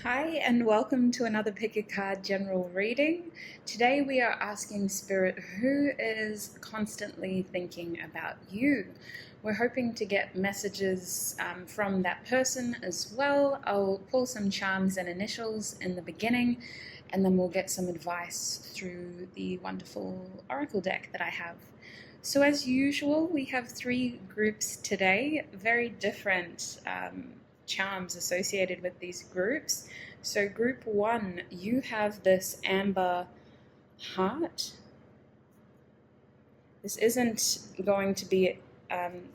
Hi, and welcome to another Pick a Card general reading. Today we are asking Spirit who is constantly thinking about you. We're hoping to get messages from that person as well. I'll pull some charms and initials in the beginning, and then we'll get some advice through the wonderful oracle deck that I have. So as usual, we have three groups today, very different charms associated with these groups. So group one, you have this amber heart. This isn't going to be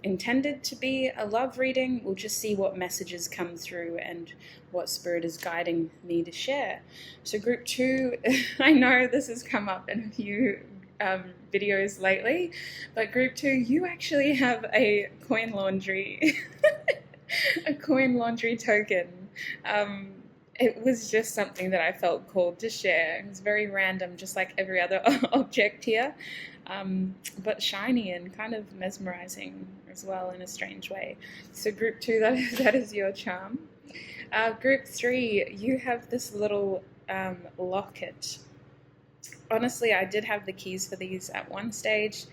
intended to be a love reading. We'll just see what messages come through and what Spirit is guiding me to share. So group two, I know this has come up in a few videos lately, but group two, you actually have a coin laundry a coin laundry token. It was just something that I felt called to share. It was very random, just like every other object here, but shiny and kind of mesmerizing as well in a strange way. So group two, that is your charm. Group three, you have this little locket. Honestly, I did have the keys for these at one stage,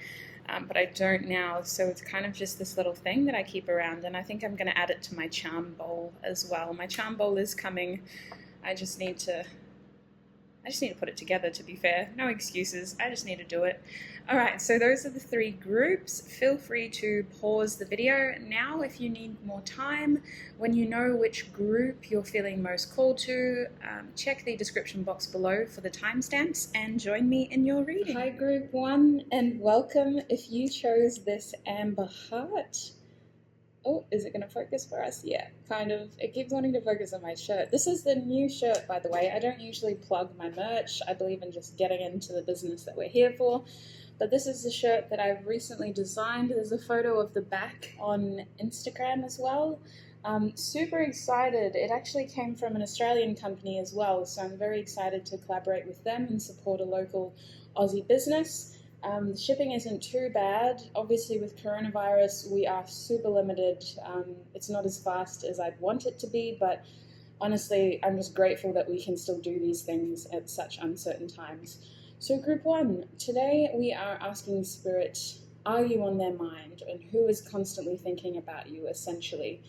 but I don't now, so it's kind of just this little thing that I keep around, and I think I'm going to add it to my charm bowl as well. My charm bowl is coming. I just need to put it together, to be fair. No excuses. I just need to do it. All right, so those are the three groups. Feel free to pause the video now if you need more time. When you know which group you're feeling most called to, check the description box below for the timestamps and join me in your reading. Hi, group one, and welcome. If you chose this amber heart, oh, is it going to focus for us? Yeah, kind of. It keeps wanting to focus on my shirt. This is the new shirt, by the way. I don't usually plug my merch. I believe in just getting into the business that we're here for. But this is the shirt that I've recently designed. There's a photo of the back on Instagram as well. Super excited. It actually came from an Australian company as well, so I'm very excited to collaborate with them and support a local Aussie business. The shipping isn't too bad. Obviously, with coronavirus, we are super limited. It's not as fast as I'd want it to be, but honestly, I'm just grateful that we can still do these things at such uncertain times. So group one, today we are asking Spirit, are you on their mind, and who is constantly thinking about you, essentially?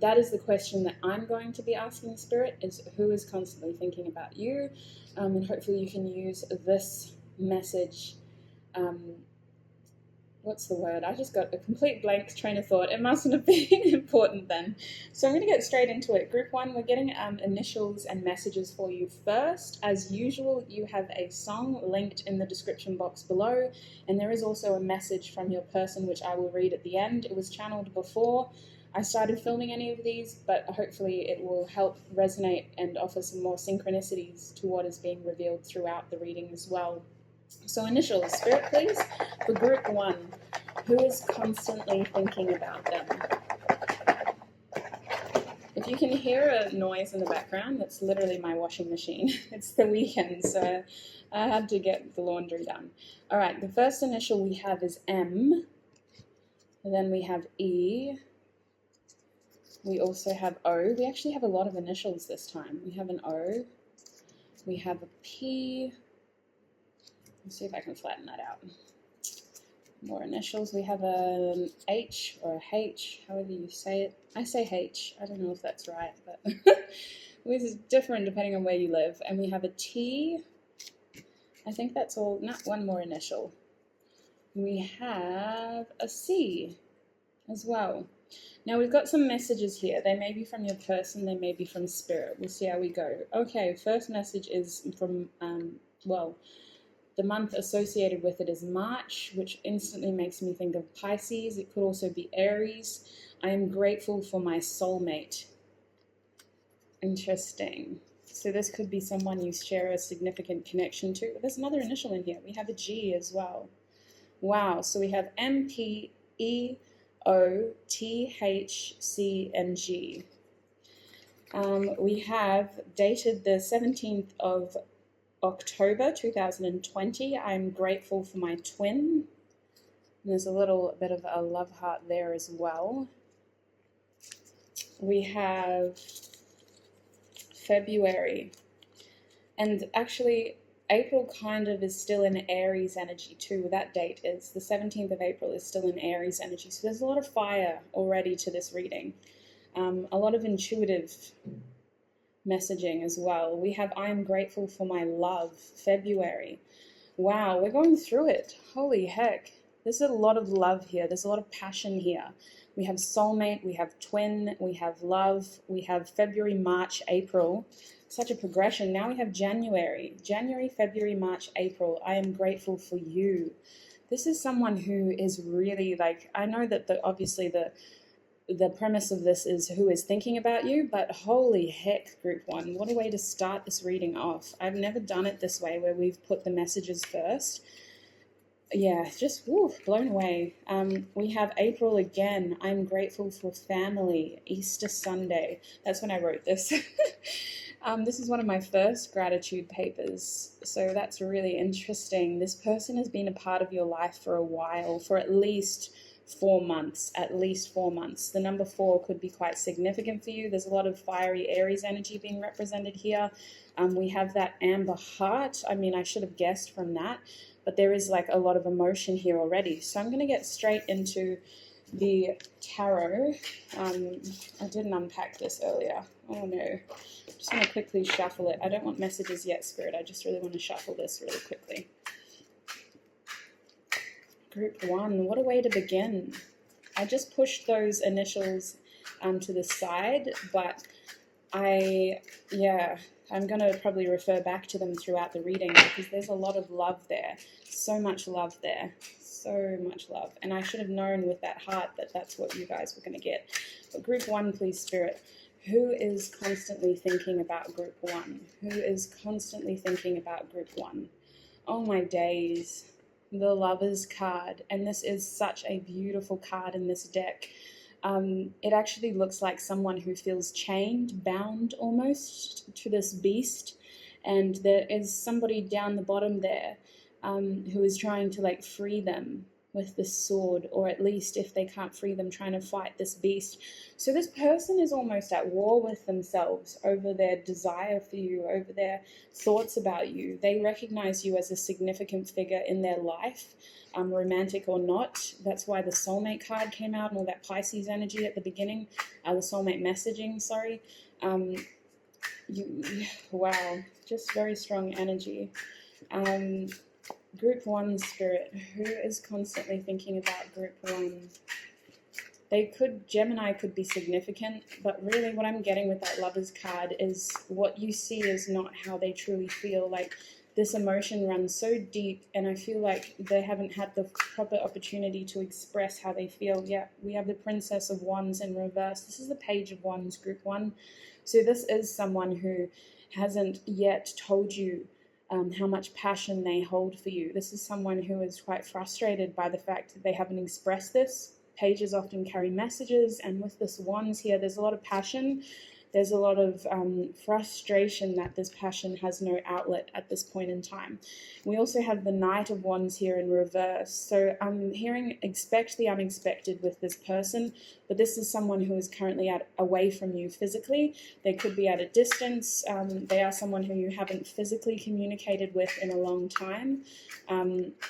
That is the question that I'm going to be asking Spirit, is who is constantly thinking about you, and hopefully you can use this message. What's the word? I just got a complete blank train of thought. It mustn't have been important then. So I'm going to get straight into it. Group one, we're getting initials and messages for you first. As usual, you have a song linked in the description box below, and there is also a message from your person, which I will read at the end. It was channeled before I started filming any of these, but hopefully it will help resonate and offer some more synchronicities to what is being revealed throughout the reading as well. So initials, Spirit, please, for group one, who is constantly thinking about them? If you can hear a noise in the background, that's literally my washing machine. It's the weekend, so I had to get the laundry done. All right, the first initial we have is M, and then we have E, we also have O. We actually have a lot of initials this time. We have an O, we have a P. Let's see if I can flatten that out. More initials. We have an H or a H, however you say it. I say H. I don't know if that's right, but it's different depending on where you live. And we have a T. I think that's all. Not one more initial. We have a C as well. Now we've got some messages here. They may be from your person. They may be from Spirit. We'll see how we go. Okay, first message is from, the month associated with it is March, which instantly makes me think of Pisces. It could also be Aries. I am grateful for my soulmate. Interesting. So this could be someone you share a significant connection to. There's another initial in here. We have a G as well. Wow. So we have M, P, E, O, T, H, C, and G. We have dated the 17th of October 2020. I'm grateful for my twin. And there's a little bit of a love heart there as well. We have February. And actually, April kind of is still in Aries energy too. That date is the 17th of April is still in Aries energy. So there's a lot of fire already to this reading. A lot of intuitive messaging as well. We have I am grateful for my love, February. Wow, we're going through it. Holy heck. There's a lot of love here. There's a lot of passion here. We have soulmate, we have twin, we have love, we have February, March, April. Such a progression. Now we have January, February, March, April. I am grateful for you. This is someone who is really like, I know that obviously the premise of this is who is thinking about you, but holy heck, group one, what a way to start this reading off. I've never done it this way where we've put the messages first. Yeah, just blown away. We have April again. I'm grateful for family, Easter Sunday. That's when I wrote this. This is one of my first gratitude papers, so that's really interesting. This person has been a part of your life for a while, for at least 4 months, The number 4 could be quite significant for you. There's a lot of fiery Aries energy being represented here. We have that amber heart. I mean, I should have guessed from that, but there is like a lot of emotion here already. So I'm going to get straight into the tarot. I didn't unpack this earlier. Oh no. I'm just going to quickly shuffle it. I don't want messages yet, Spirit. I just really want to shuffle this really quickly. Group 1, what a way to begin. I just pushed those initials to the side, but I'm going to probably refer back to them throughout the reading because there's a lot of love there. So much love there. So much love. And I should have known with that heart that that's what you guys were going to get. But group 1, please, Spirit. Who is constantly thinking about group 1? Who is constantly thinking about group 1? Oh my days. The Lovers card. And this is such a beautiful card in this deck. It actually looks like someone who feels chained, bound almost to this beast. And there is somebody down the bottom there who is trying to like free them with this sword, or at least if they can't free them, trying to fight this beast. So this person is almost at war with themselves over their desire for you, over their thoughts about you. They recognize you as a significant figure in their life, romantic or not. That's why the soulmate card came out and all that Pisces energy at the beginning, the soulmate messaging, sorry. Wow, just very strong energy. Group 1, Spirit. Who is constantly thinking about group 1? Gemini could be significant, but really what I'm getting with that Lovers card is what you see is not how they truly feel. Like this emotion runs so deep, and I feel like they haven't had the proper opportunity to express how they feel. Yeah, we have the Princess of Wands in reverse. This is the Page of Wands, group 1. So this is someone who hasn't yet told you how much passion they hold for you. This is someone who is quite frustrated by the fact that they haven't expressed this. Pages often carry messages, and with this Wands here, there's a lot of passion. There's a lot of frustration that this passion has no outlet at this point in time. We also have the Knight of Wands here in reverse. So I'm hearing expect the unexpected with this person, but this is someone who is currently away from you physically. They could be at a distance. They are someone who you haven't physically communicated with in a long time.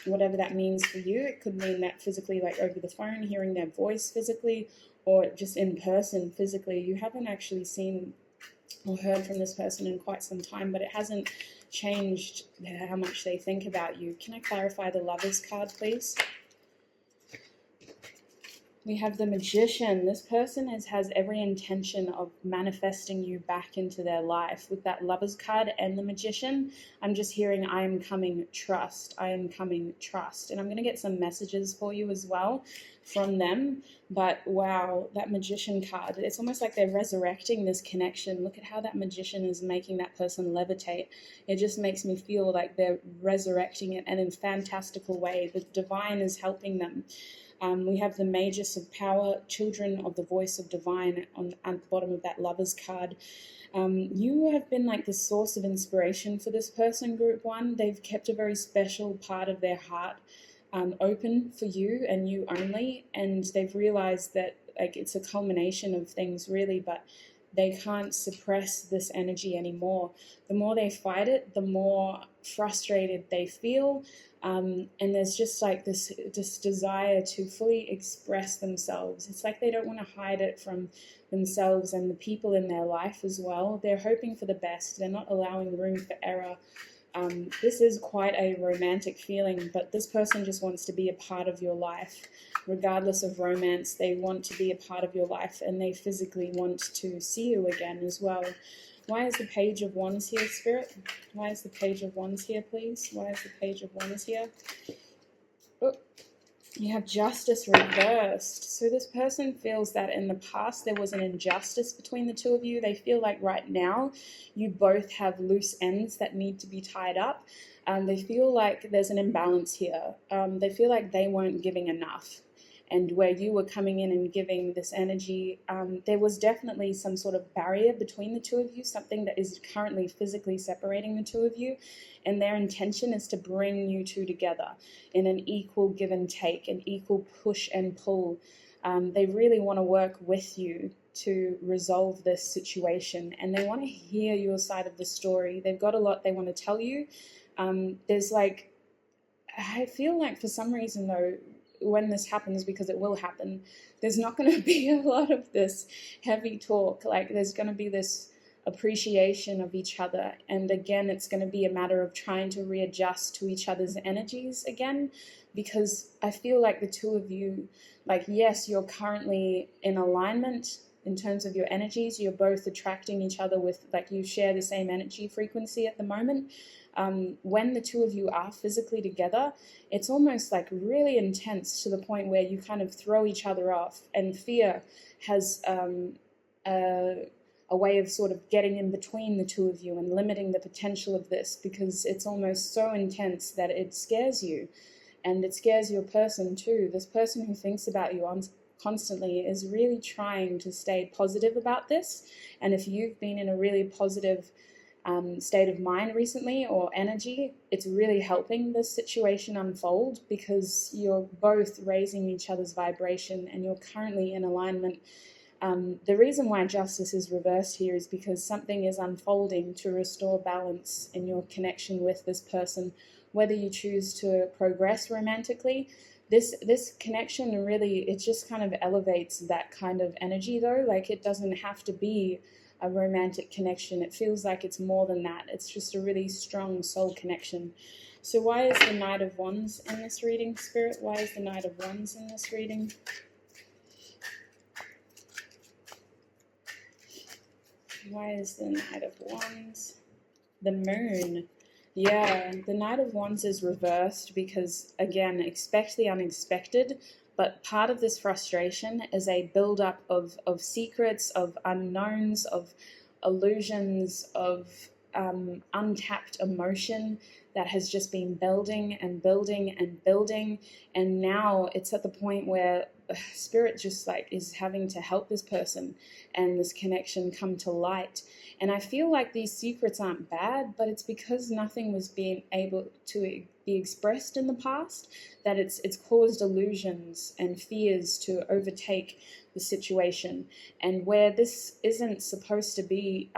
Whatever that means for you, it could mean that physically, like over the phone, hearing their voice physically, or just in person physically. You haven't actually seen or heard from this person in quite some time, but it hasn't changed how much they think about you. Can I clarify the Lovers card, please? We have the Magician. This person has every intention of manifesting you back into their life. With that Lovers card and the Magician, I'm just hearing, I am coming, trust. I am coming, trust. And I'm going to get some messages for you as well from them. But wow, that Magician card, it's almost like they're resurrecting this connection. Look at how that Magician is making that person levitate. It just makes me feel like they're resurrecting it, and in a fantastical way. The divine is helping them. We have the Magus of Power, Children of the Voice of Divine at the bottom of that Lovers card. You have been like the source of inspiration for this person, group 1. They've kept a very special part of their heart open for you and you only, and they've realized that like it's a culmination of things really, but they can't suppress this energy anymore. The more they fight it, the more frustrated they feel. And there's just like this desire to fully express themselves. It's like they don't want to hide it from themselves and the people in their life as well. They're hoping for the best. They're not allowing room for error. This is quite a romantic feeling, but this person just wants to be a part of your life. Regardless of romance, they want to be a part of your life, and they physically want to see you again as well. Why is the Page of Wands here, Spirit? Why is the Page of Wands here, please? Why is the Page of Wands here? Oh, you have Justice reversed. So this person feels that in the past there was an injustice between the two of you. They feel like right now you both have loose ends that need to be tied up. They feel like there's an imbalance here. They feel like they weren't giving enough. And where you were coming in and giving this energy, there was definitely some sort of barrier between the two of you, something that is currently physically separating the two of you. And their intention is to bring you two together in an equal give and take, an equal push and pull. They really want to work with you to resolve this situation, and they want to hear your side of the story. They've got a lot they want to tell you. There's like, I feel like for some reason though, when this happens, because it will happen, there's not going to be a lot of this heavy talk. Like there's going to be this appreciation of each other, and again it's going to be a matter of trying to readjust to each other's energies again, because I feel like the two of you, like, yes, you're currently in alignment in terms of your energies. You're both attracting each other with, like, you share the same energy frequency at the moment. When the two of you are physically together, it's almost like really intense to the point where you kind of throw each other off, and fear has a way of sort of getting in between the two of you and limiting the potential of this, because it's almost so intense that it scares you, and it scares your person too. This person who thinks about you constantly is really trying to stay positive about this, and if you've been in a really positive state of mind recently or energy, it's really helping this situation unfold, because you're both raising each other's vibration and you're currently in alignment. The reason why Justice is reversed here is because something is unfolding to restore balance in your connection with this person, whether you choose to progress romantically. This connection really, it just kind of elevates that kind of energy though. Like, it doesn't have to be a romantic connection. It feels like it's more than that. It's just a really strong soul connection. So why is the Knight of Wands in this reading, Spirit? Why is the Knight of Wands in this reading? Why is the Knight of Wands? The Moon. Yeah, the Knight of Wands is reversed because, again, expect the unexpected. But part of this frustration is a build-up of secrets, of unknowns, of illusions, of untapped emotion that has just been building and building and building. And now it's at the point where Spirit just like is having to help this person and this connection come to light. And I feel like these secrets aren't bad, but it's because nothing was being able to be expressed in the past that it's caused illusions and fears to overtake the situation. And where this isn't supposed to be,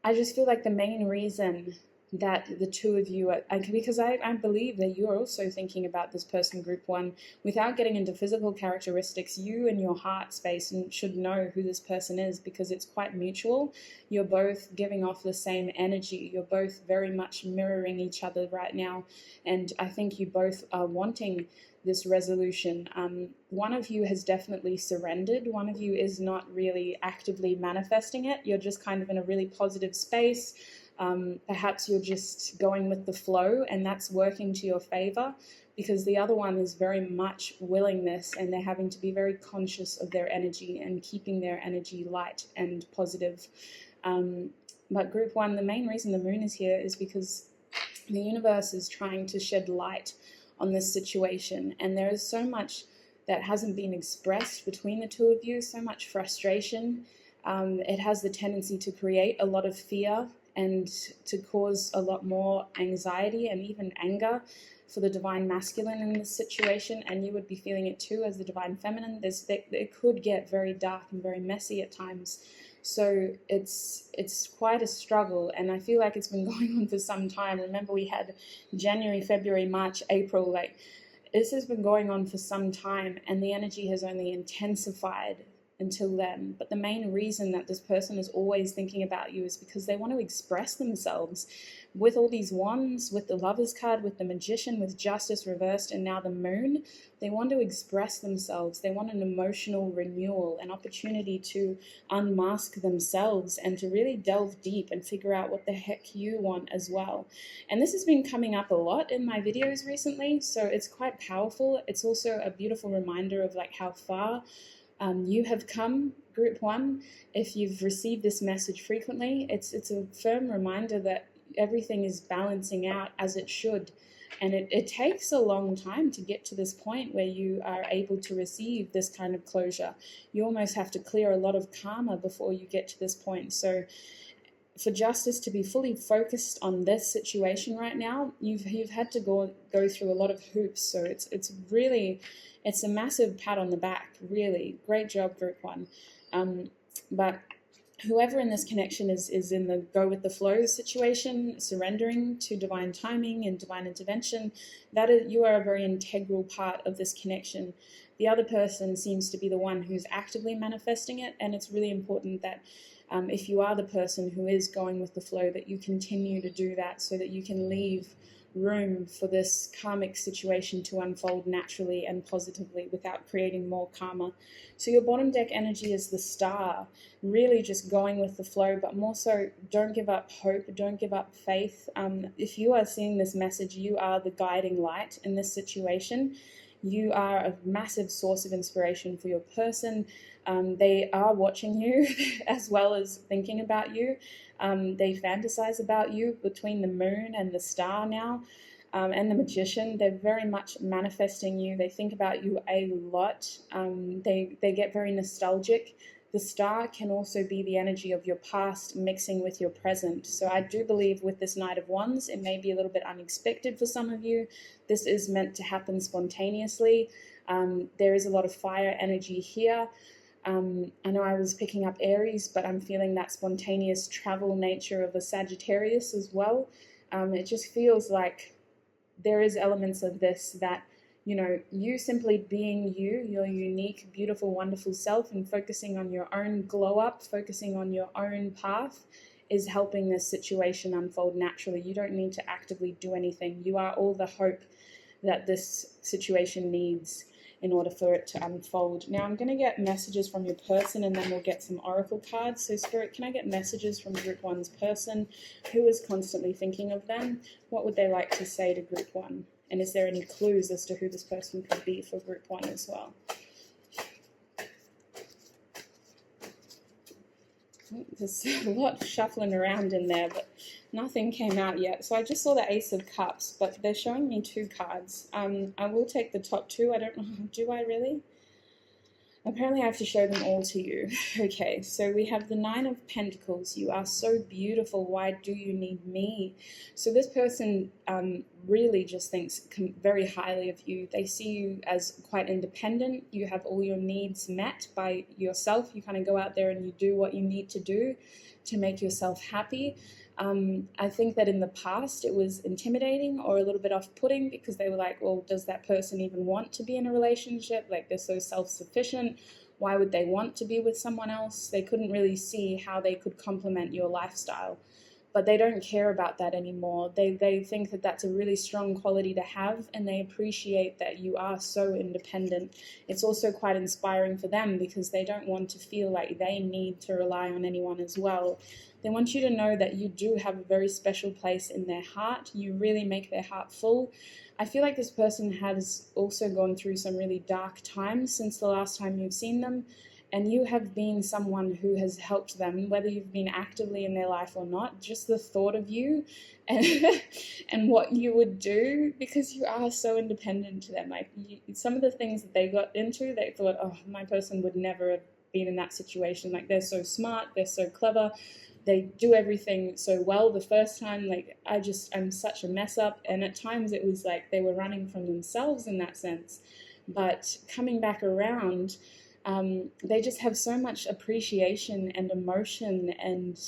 I just feel like the main reason that the two of you are, because I believe that you're also thinking about this person, group one, without getting into physical characteristics. You and your heart space should know who this person is, because it's quite mutual. You're both giving off the same energy. You're both very much mirroring each other right now, and I think you both are wanting this resolution. One of you has definitely surrendered. One of you is not really actively manifesting it. You're just kind of in a really positive space. Perhaps you're just going with the flow, and that's working to your favor, because the other one is very much willing this, and they're having to be very conscious of their energy and keeping their energy light and positive. But group one, the main reason the Moon is here is because the universe is trying to shed light on this situation, and there is so much that hasn't been expressed between the two of you, so much frustration. It has the tendency to create a lot of fear and to cause a lot more anxiety and even anger for the divine masculine in this situation, and you would be feeling it too as the divine feminine. It could get very dark and very messy at times. So it's quite a struggle, and I feel like it's been going on for some time. Remember, we had January, February, March, April, like this has been going on for some time, and the energy has only intensified until then. But the main reason that this person is always thinking about you is because they want to express themselves with all these wands, with the Lover's card, with the Magician, with Justice reversed, and now the Moon. They want to express themselves. They want an emotional renewal, an opportunity to unmask themselves and to really delve deep and figure out what the heck you want as well. And this has been coming up a lot in my videos recently, so it's quite powerful. It's also a beautiful reminder of like how far you have come, Group 1. If you've received this message frequently, it's a firm reminder that everything is balancing out as it should. And it takes a long time to get to this point where you are able to receive this kind of closure. You almost have to clear a lot of karma before you get to this point. So for Justice to be fully focused on this situation right now, you've had to go through a lot of hoops. So it's really, it's a massive pat on the back, really. Great job, Group 1. But whoever in this connection is in the go with the flow situation, surrendering to divine timing and divine intervention, you are a very integral part of this connection. The other person seems to be the one who's actively manifesting it, and it's really important that if you are the person who is going with the flow, that you continue to do that so that you can leave room for this karmic situation to unfold naturally and positively without creating more karma. So your bottom deck energy is the Star, really just going with the flow, but more so don't give up hope, don't give up faith. If you are seeing this message, you are the guiding light in this situation. You are a massive source of inspiration for your person. They are watching you as well as thinking about you. They fantasize about you between the Moon and the Star now, and the Magician. They're very much manifesting you. They think about you a lot. They get very nostalgic. The Star can also be the energy of your past mixing with your present. So I do believe with this Knight of Wands, it may be a little bit unexpected for some of you. This is meant to happen spontaneously. There is a lot of fire energy here. I know I was picking up Aries, but I'm feeling that spontaneous travel nature of a Sagittarius as well. It just feels like there is elements of this that, you know, you simply being you, your unique, beautiful, wonderful self, and focusing on your own glow up, focusing on your own path, is helping this situation unfold naturally. You don't need to actively do anything. You are all the hope that this situation needs in order for it to unfold. Now I'm going to get messages from your person, and then we'll get some oracle cards. So Spirit, can I get messages from Group 1's person? Who is constantly thinking of them? What would they like to say to Group 1? And is there any clues as to who this person could be for Group 1 as well? There's a lot shuffling around in there, but nothing came out yet. So I just saw the Ace of Cups, but they're showing me 2 cards. I will take the top 2. I don't know. Do I really? Apparently I have to show them all to you. Okay, so we have the 9 of Pentacles. You are so beautiful. Why do you need me? So this person really just thinks very highly of you. They see you as quite independent. You have all your needs met by yourself. You kind of go out there and you do what you need to do to make yourself happy. I think that in the past it was intimidating or a little bit off-putting because they were like, well, does that person even want to be in a relationship? Like, they're so self-sufficient. Why would they want to be with someone else? They couldn't really see how they could complement your lifestyle. But they don't care about that anymore. They think that that's a really strong quality to have, and they appreciate that you are so independent. It's also quite inspiring for them because they don't want to feel like they need to rely on anyone as well. They want you to know that you do have a very special place in their heart. You really make their heart full. I feel like this person has also gone through some really dark times since the last time you've seen them. And you have been someone who has helped them, whether you've been actively in their life or not. Just the thought of you and, and what you would do, because you are so independent to them. Like, some of the things that they got into, they thought, oh, my person would never have been in that situation. Like, they're so smart, they're so clever. they do everything so well the first time. Like, I'm such a mess up. And at times it was like they were running from themselves in that sense. But coming back around, they just have so much appreciation and emotion and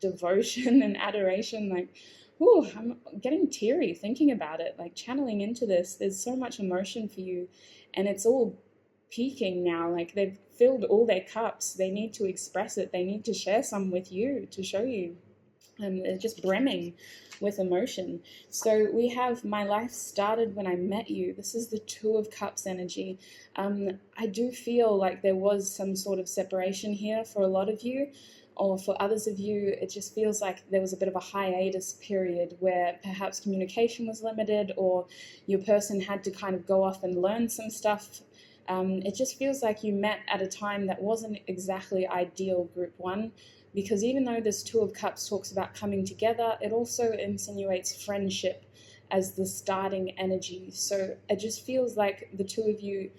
devotion and adoration. Like, ooh, I'm getting teary thinking about it, like channeling into this. There's so much emotion for you, and it's all peaking now. Like, they've filled all their cups. They need to express it. They need to share some with you to show you. And they're just brimming with emotion. So we have my life started when I met you. This is the Two of Cups energy. I do feel like there was some sort of separation here for a lot of you, or for others of you, it just feels like there was a bit of a hiatus period where perhaps communication was limited, or your person had to kind of go off and learn some stuff. It just feels like you met at a time that wasn't exactly ideal, Group 1. Because even though this Two of Cups talks about coming together, it also insinuates friendship as the starting energy. So it just feels like the two of you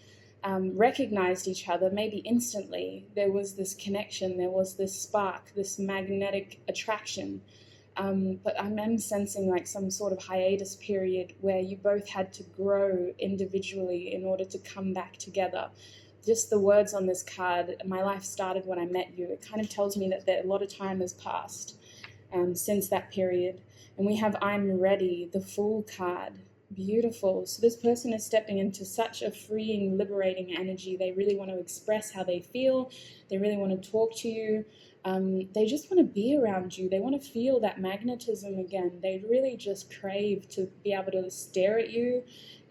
recognized each other, maybe instantly. There was this connection, there was this spark, this magnetic attraction. But I'm sensing like some sort of hiatus period where you both had to grow individually in order to come back together. Just the words on this card, my life started when I met you, it kind of tells me that a lot of time has passed since that period. And we have I'm ready, the Fool card. Beautiful. So this person is stepping into such a freeing, liberating energy. They really want to express how they feel. They really want to talk to you. They just want to be around you. They want to feel that magnetism again. They really just crave to be able to stare at you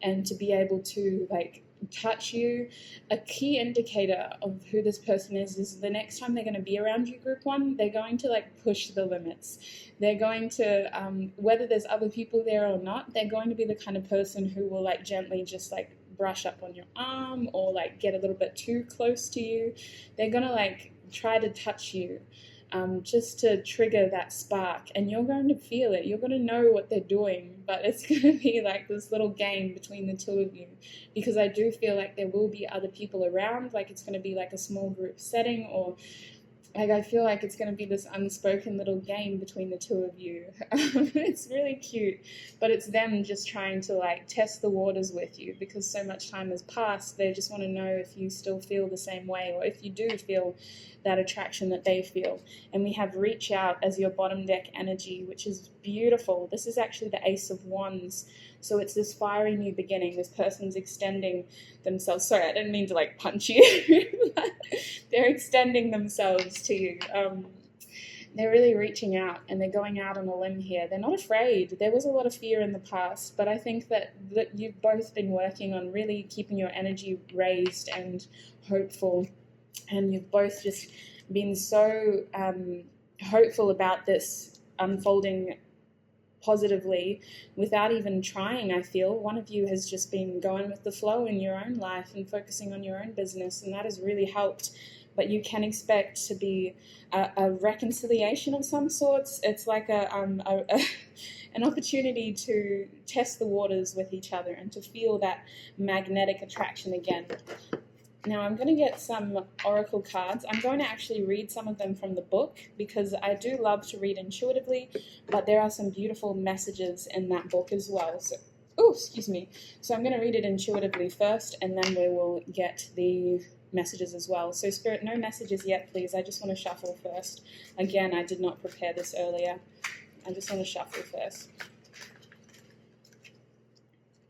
and to be able to like touch you. A key indicator of who this person is the next time they're going to be around you, Group 1, they're going to like push the limits. They're going to, whether there's other people there or not, they're going to be the kind of person who will like gently just like brush up on your arm or like get a little bit too close to you. They're going to like try to touch you. Just to trigger that spark, and you're going to feel it. You're going to know what they're doing, but it's going to be like this little game between the two of you, because I do feel like there will be other people around. Like, it's going to be like a small group setting, or like I feel like it's going to be this unspoken little game between the two of you. It's really cute, but it's them just trying to like test the waters with you, because so much time has passed. They just want to know if you still feel the same way, or if you do feel that attraction that they feel. And we have reach out as your bottom deck energy, which is beautiful. This is actually the Ace of Wands. So it's this fiery new beginning. This person's extending themselves. Sorry, I didn't mean to like punch you. They're extending themselves to you. They're really reaching out, and they're going out on a limb here. They're not afraid. There was a lot of fear in the past, but I think that you've both been working on really keeping your energy raised and hopeful. And you've both just been so hopeful about this unfolding positively without even trying, I feel. One of you has just been going with the flow in your own life and focusing on your own business, and that has really helped. But you can expect to be a reconciliation of some sorts. It's like an opportunity to test the waters with each other and to feel that magnetic attraction again. Now I'm going to get some oracle cards. I'm going to actually read some of them from the book, because I do love to read intuitively, but there are some beautiful messages in that book as well. So, excuse me. So I'm going to read it intuitively first, and then we will get the messages as well. So Spirit, no messages yet, please. I just want to shuffle first. Again, I did not prepare this earlier. I just want to shuffle first.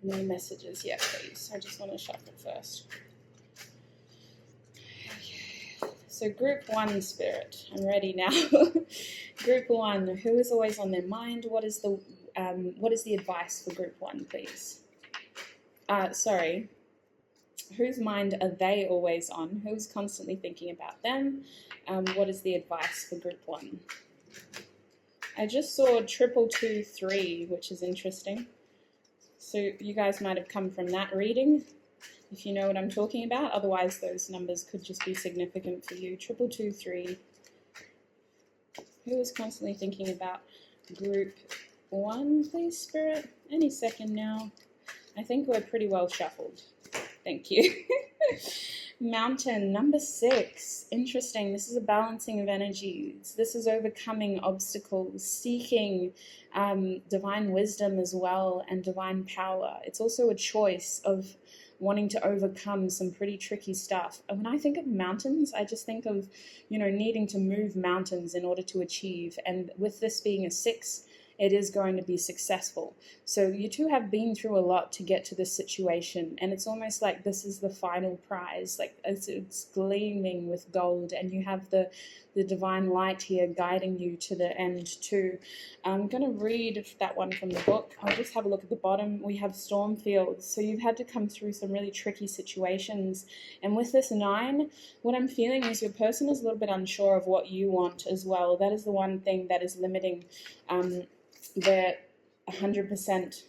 No messages yet, please. I just want to shuffle first. So Group 1, Spirit, I'm ready now. Group 1, who is always on their mind? What is the advice for Group 1, please? Whose mind are they always on? Who's constantly thinking about them? What is the advice for Group 1? I just saw 2223, which is interesting. So you guys might have come from that reading, if you know what I'm talking about. Otherwise, those numbers could just be significant for you. 2223. Who is constantly thinking about Group 1, please, Spirit? Any second now. I think we're pretty well shuffled. Thank you. Mountain, number 6. Interesting. This is a balancing of energies. This is overcoming obstacles, seeking divine wisdom as well, and divine power. It's also a choice of wanting to overcome some pretty tricky stuff. And when I think of mountains, I just think of, needing to move mountains in order to achieve. And with this being a 6, it is going to be successful. So you two have been through a lot to get to this situation, and it's almost like this is the final prize. Like it's gleaming with gold, and you have the divine light here guiding you to the end too. I'm going to read that one from the book. I'll just have a look at the bottom. We have storm fields. So you've had to come through some really tricky situations. And with this 9, what I'm feeling is your person is a little bit unsure of what you want as well. That is the one thing that is limiting their 100%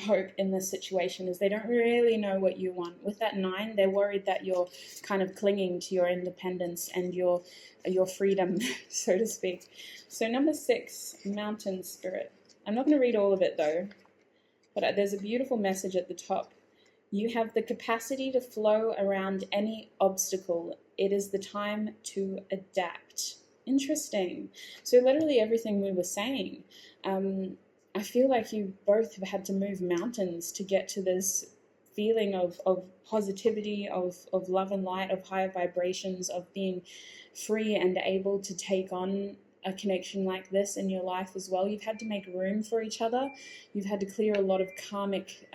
hope in this situation, is they don't really know what you want. With that 9, they're worried that you're kind of clinging to your independence and your freedom, so to speak. So number 6, mountain spirit. I'm not going to read all of it though, but there's a beautiful message at the top. You have the capacity to flow around any obstacle. It is the time to adapt. Interesting. So literally everything we were saying. I feel like you both have had to move mountains to get to this feeling of positivity, of love and light, of higher vibrations, of being free and able to take on a connection like this in your life as well. You've had to make room for each other. You've had to clear a lot of karmic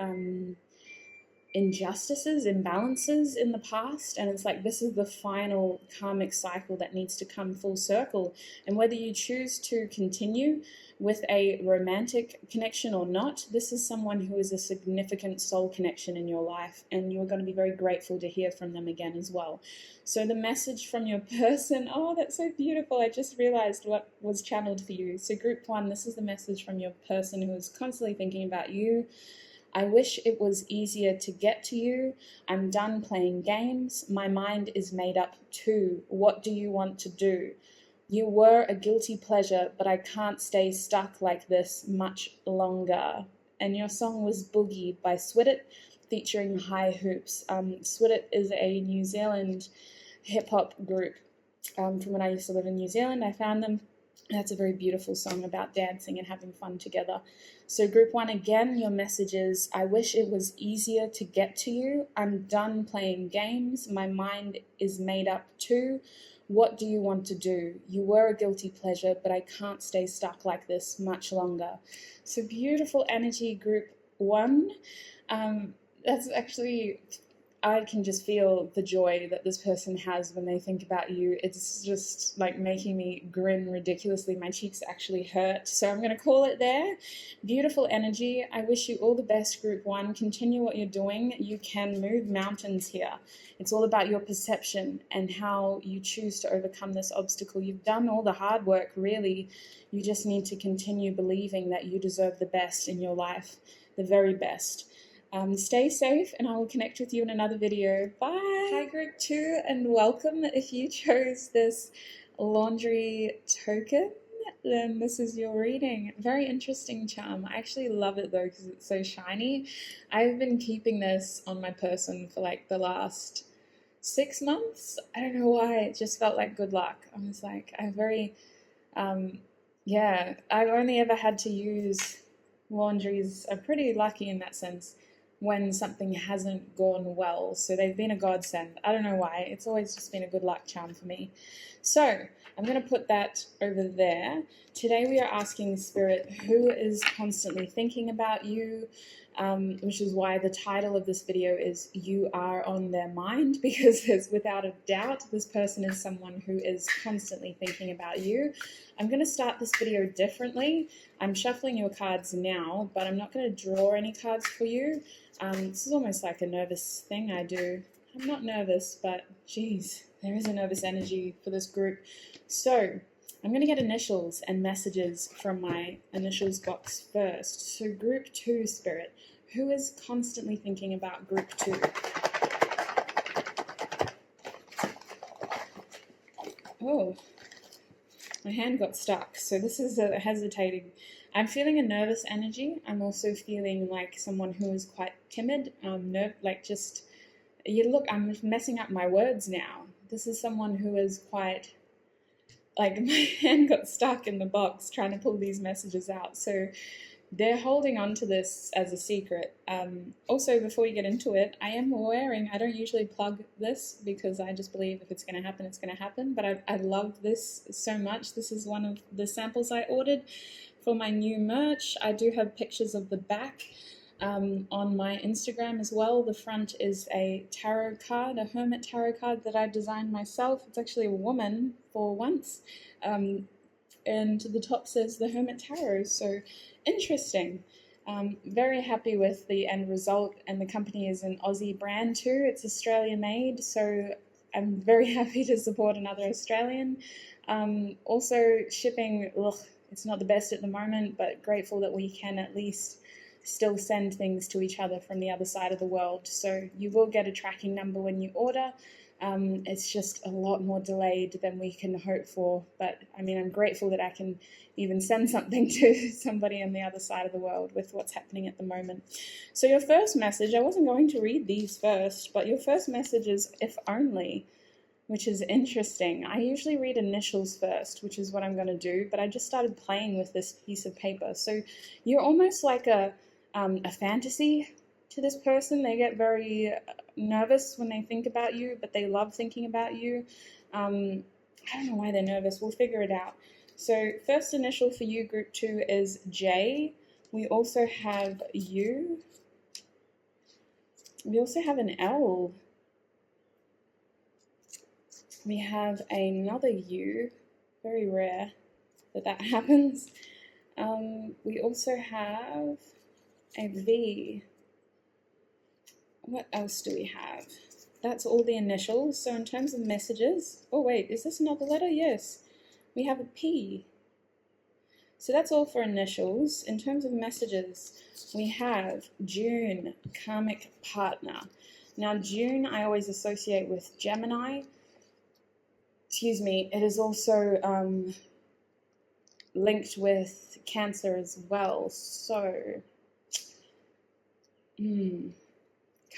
injustices, imbalances in the past, and it's like this is the final karmic cycle that needs to come full circle. And whether you choose to continue with a romantic connection or not, this is someone who is a significant soul connection in your life, and you're going to be very grateful to hear from them again as well. So the message from your person, oh, that's so beautiful. I just realized what was channeled for you. So group 1, this is the message from your person who is constantly thinking about you. I wish it was easier to get to you. I'm done playing games. My mind is made up too. What do you want to do? You were a guilty pleasure, but I can't stay stuck like this much longer. And your song was Boogie by Swidit, featuring High Hoops. Swidit is a New Zealand hip-hop group. From when I used to live in New Zealand, I found them. That's a very beautiful song about dancing and having fun together. So group 1, again, your message is, I wish it was easier to get to you. I'm done playing games. My mind is made up too. What do you want to do? You were a guilty pleasure, but I can't stay stuck like this much longer. So beautiful energy, group 1. That's actually, I can just feel the joy that this person has when they think about you. It's just like making me grin ridiculously. My cheeks actually hurt. So I'm going to call it there. Beautiful energy. I wish you all the best, group 1. Continue what you're doing. You can move mountains here. It's all about your perception and how you choose to overcome this obstacle. You've done all the hard work, really. You just need to continue believing that you deserve the best in your life, the very best. Stay safe, and I will connect with you in another video. Bye! Hi group 2, and welcome. If you chose this laundry token, then this is your reading. Very interesting charm. I actually love it though because it's so shiny. I've been keeping this on my person for like the last 6 months. I don't know why, it just felt like good luck. I was like, I've only ever had to use laundries. I'm pretty lucky in that sense when something hasn't gone well. So they've been a godsend. I don't know why. It's always just been a good luck charm for me. So I'm going to put that over there. Today we are asking Spirit, who is constantly thinking about you, which is why the title of this video is You Are on Their Mind, because there's without a doubt this person is someone who is constantly thinking about you. I'm going to start this video differently. I'm shuffling your cards now, but I'm not going to draw any cards for you. This is almost like a nervous thing I do. I'm not nervous, but geez, there is a nervous energy for this group. So I'm going to get initials and messages from my initials box first. So group 2, Spirit, who is constantly thinking about group 2? Oh, my hand got stuck. So this is hesitating. I'm feeling a nervous energy. I'm also feeling like someone who is quite timid, Look, I'm messing up my words now. This is someone who is quite, like, my hand got stuck in the box trying to pull these messages out. So they're holding on to this as a secret. Also, before we get into it, I don't usually plug this because I just believe if it's going to happen, it's going to happen. But I love this so much. This is one of the samples I ordered for my new merch. I do have pictures of the back on my Instagram as well. The front is a tarot card, a Hermit tarot card that I designed myself. It's actually a woman for once. And the top says the Hermit Tarot, so interesting. Very happy with the end result, and the company is an Aussie brand too. It's Australian made, so I'm very happy to support another Australian. Also, shipping, it's not the best at the moment, but grateful that we can at least still send things to each other from the other side of the world. So you will get a tracking number when you order. It's just a lot more delayed than we can hope for. But I mean, I'm grateful that I can even send something to somebody on the other side of the world with what's happening at the moment. So your first message, I wasn't going to read these first, but your first message is if only, which is interesting. I usually read initials first, which is what I'm going to do, but I just started playing with this piece of paper. So you're almost like a fantasy to this person. They get very nervous when they think about you, but they love thinking about you. I don't know why they're nervous. We'll figure it out. So first initial for you, group 2, is J. We also have U. We also have an L. We have another U. Very rare that happens. We also have a V. What else do we have? That's all the initials. So in terms of messages, oh wait, is this another letter? Yes. We have a P. So that's all for initials. In terms of messages, we have June, karmic partner. Now June I always associate with Gemini. Excuse me, it is also linked with Cancer as well. So,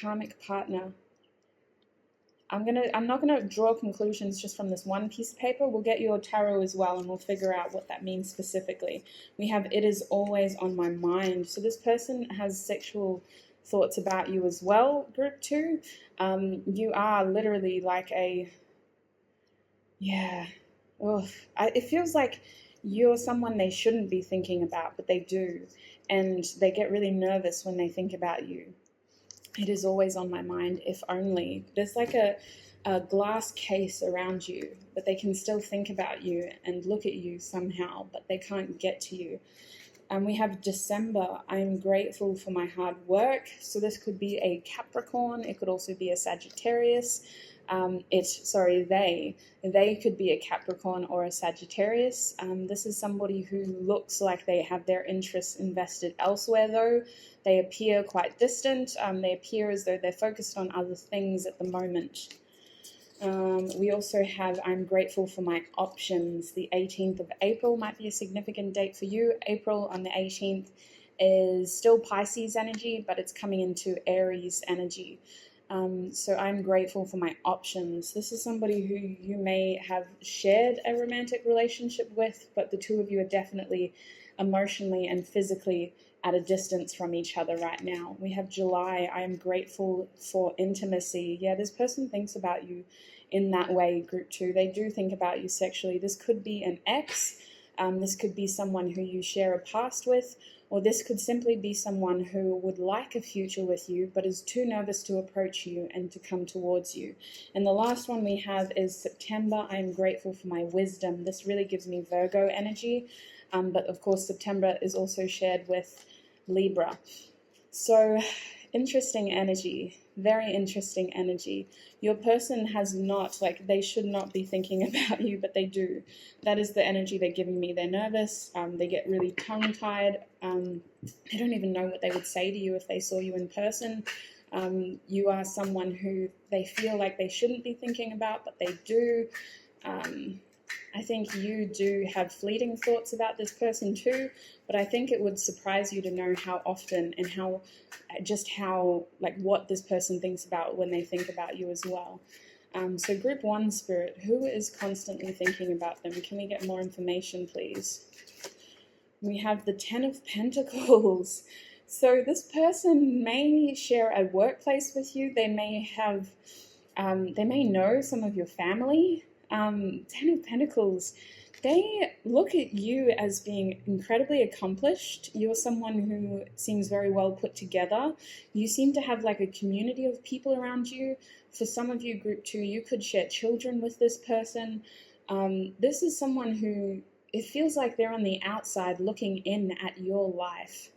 karmic partner. I'm not gonna draw conclusions just from this one piece of paper. We'll get your tarot as well, and we'll figure out what that means specifically. We have it is always on my mind. So this person has sexual thoughts about you as well, group 2. You are literally like it feels like you're someone they shouldn't be thinking about, but they do. And they get really nervous when they think about you. It is always on my mind, if only. There's like a glass case around you, but they can still think about you and look at you somehow, but they can't get to you. We have December. I'm grateful for my hard work. So this could be a Capricorn. It could also be a Sagittarius. They could be a Capricorn or a Sagittarius. This is somebody who looks like they have their interests invested elsewhere, though. They appear quite distant. They appear as though they're focused on other things at the moment. We also have I'm grateful for my options. The 18th of April might be a significant date for you. April on the 18th is still Pisces energy, but it's coming into Aries energy. So I'm grateful for my options. This is somebody who you may have shared a romantic relationship with, but the two of you are definitely emotionally and physically at a distance from each other right now. We have July. I am grateful for intimacy. Yeah, this person thinks about you in that way, group 2. They do think about you sexually. This could be an ex. This could be someone who you share a past with, or this could simply be someone who would like a future with you but is too nervous to approach you and to come towards you. And the last one we have is September. I am grateful for my wisdom. This really gives me Virgo energy, but of course September is also shared with Libra. So interesting energy, very interesting energy. Your person has not, they should not be thinking about you, but they do. That is the energy they're giving me. They're nervous. They get really tongue-tied. They don't even know what they would say to you if they saw you in person. You are someone who they feel like they shouldn't be thinking about, but they do. I think you do have fleeting thoughts about this person too, but I think it would surprise you to know how often and how, like what this person thinks about when they think about you as well. So group 1 spirit, who is constantly thinking about them? Can we get more information, please? We have the 10 of Pentacles. So this person may share a workplace with you. They may have, they may know some of your family. 10 of Pentacles, they look at you as being incredibly accomplished. You're someone who seems very well put together. You seem to have like a community of people around you. For some of you, group 2, you could share children with this person. This is someone who, it feels like they're on the outside looking in at your life,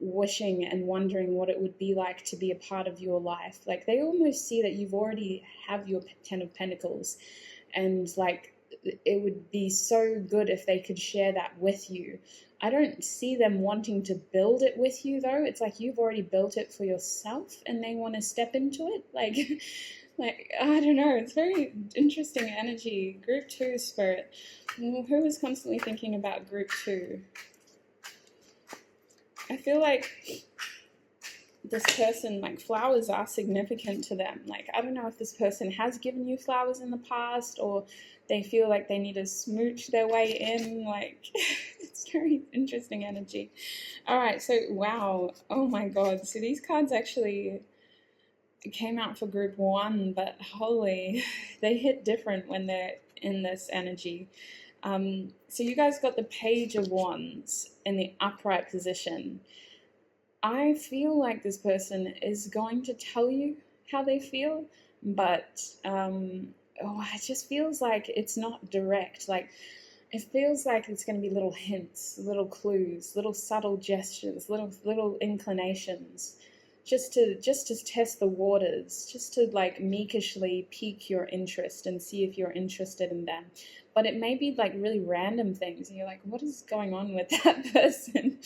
wishing and wondering what it would be like to be a part of your life. Like they almost see that you've already have your 10 of Pentacles, and like it would be so good if they could share that with you. I don't see them wanting to build it with you though. It's like you've already built it for yourself and they want to step into it. Like I don't know, it's very interesting energy. Group 2 spirit, who is constantly thinking about group 2? I feel like this person, like flowers are significant to them. Like, I don't know if this person has given you flowers in the past or they feel like they need to smooch their way in. Like, it's very interesting energy. All right, so wow. Oh my God. So these cards actually came out for group 1, but holy, they hit different when they're in this energy. So you guys got the Page of Wands in the upright position. I feel like this person is going to tell you how they feel, but it just feels like it's not direct. Like it feels like it's going to be little hints, little clues, little subtle gestures, little inclinations, just to test the waters, just to like meekishly pique your interest and see if you're interested in them. But it may be like really random things and you're like, what is going on with that person?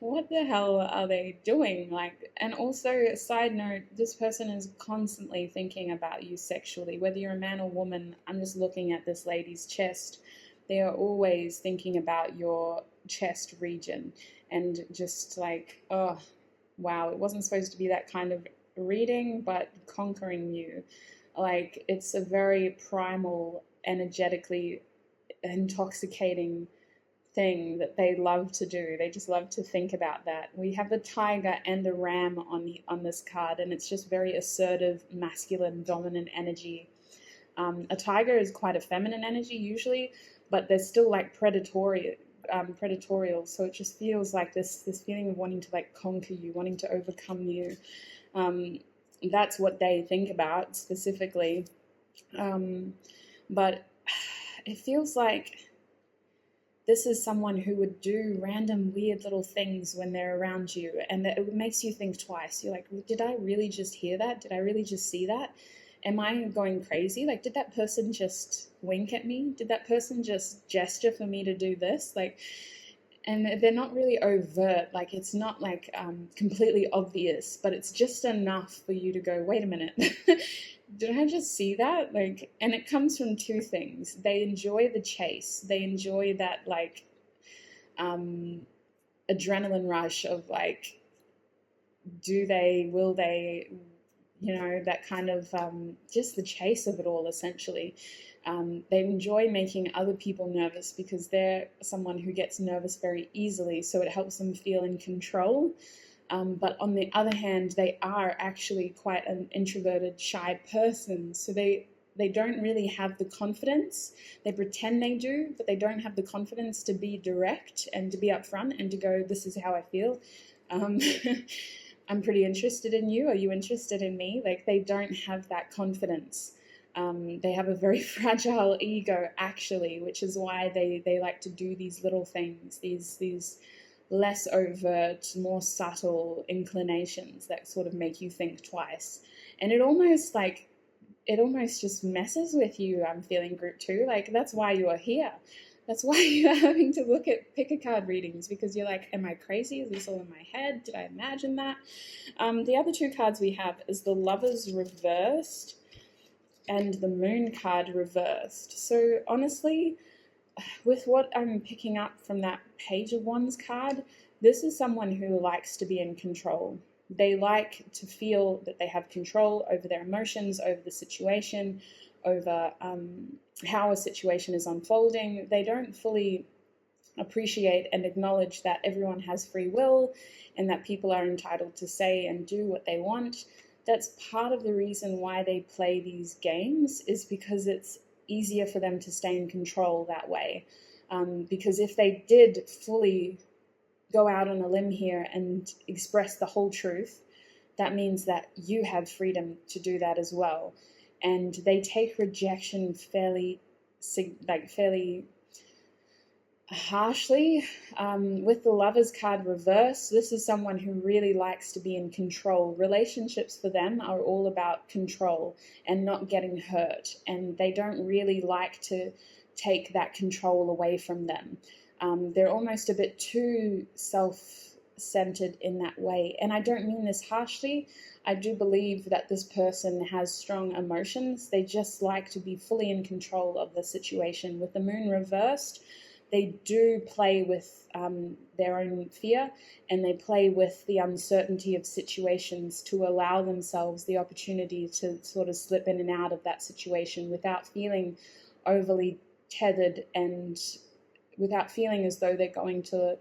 What the hell are they doing? Like, and also a side note, this person is constantly thinking about you sexually, whether you're a man or woman. I'm just looking at this lady's chest. They are always thinking about your chest region and just like, oh, wow, it wasn't supposed to be that kind of reading, but conquering you. Like, it's a very primal, energetically intoxicating thing that they love to do. They just love to think about that. We have the tiger and the ram on this card, and it's just very assertive, masculine, dominant energy. A tiger is quite a feminine energy usually, but they're still like predatorial, so it just feels like this feeling of wanting to like conquer you, wanting to overcome you. That's what they think about specifically. But it feels like this is someone who would do random weird little things when they're around you, and it makes you think twice. You're like, did I really just hear that? Did I really just see that? Am I going crazy? Like, did that person just wink at me? Did that person just gesture for me to do this? Like, and they're not really overt. Like, it's not like completely obvious, but it's just enough for you to go, wait a minute. Did I just see that? Like, and it comes from two things. They enjoy the chase. They enjoy that, like, adrenaline rush of, like, will they, that kind of, just the chase of it all, essentially. They enjoy making other people nervous because they're someone who gets nervous very easily, so it helps them feel in control. But on the other hand, they are actually quite an introverted, shy person. So they don't really have the confidence. They pretend they do, but they don't have the confidence to be direct and to be upfront and to go, this is how I feel. I'm pretty interested in you. Are you interested in me? Like, they don't have that confidence. They have a very fragile ego, actually, which is why they like to do these little things, these less overt, more subtle inclinations that sort of make you think twice. And it almost just messes with you, I'm feeling, group 2. Like, that's why you are here. That's why you're having to pick a card readings, because you're like, am I crazy? Is this all in my head? Did I imagine that? The other two cards we have is the Lovers reversed and the Moon card reversed. So honestly, with what I'm picking up from that Page of Wands card, this is someone who likes to be in control. They like to feel that they have control over their emotions, over the situation, over how a situation is unfolding. They don't fully appreciate and acknowledge that everyone has free will and that people are entitled to say and do what they want. That's part of the reason why they play these games, is because it's easier for them to stay in control that way. Because if they did fully go out on a limb here and express the whole truth, that means that you have freedom to do that as well. And they take rejection fairly harshly. With the Lovers card reversed, this is someone who really likes to be in control. Relationships for them are all about control and not getting hurt, and they don't really like to take that control away from them. They're almost a bit too self-centered in that way, and I don't mean this harshly. I do believe that this person has strong emotions. They just like to be fully in control of the situation. With the Moon reversed, they do play with their own fear, and they play with the uncertainty of situations to allow themselves the opportunity to sort of slip in and out of that situation without feeling overly tethered and without feeling as though they're going to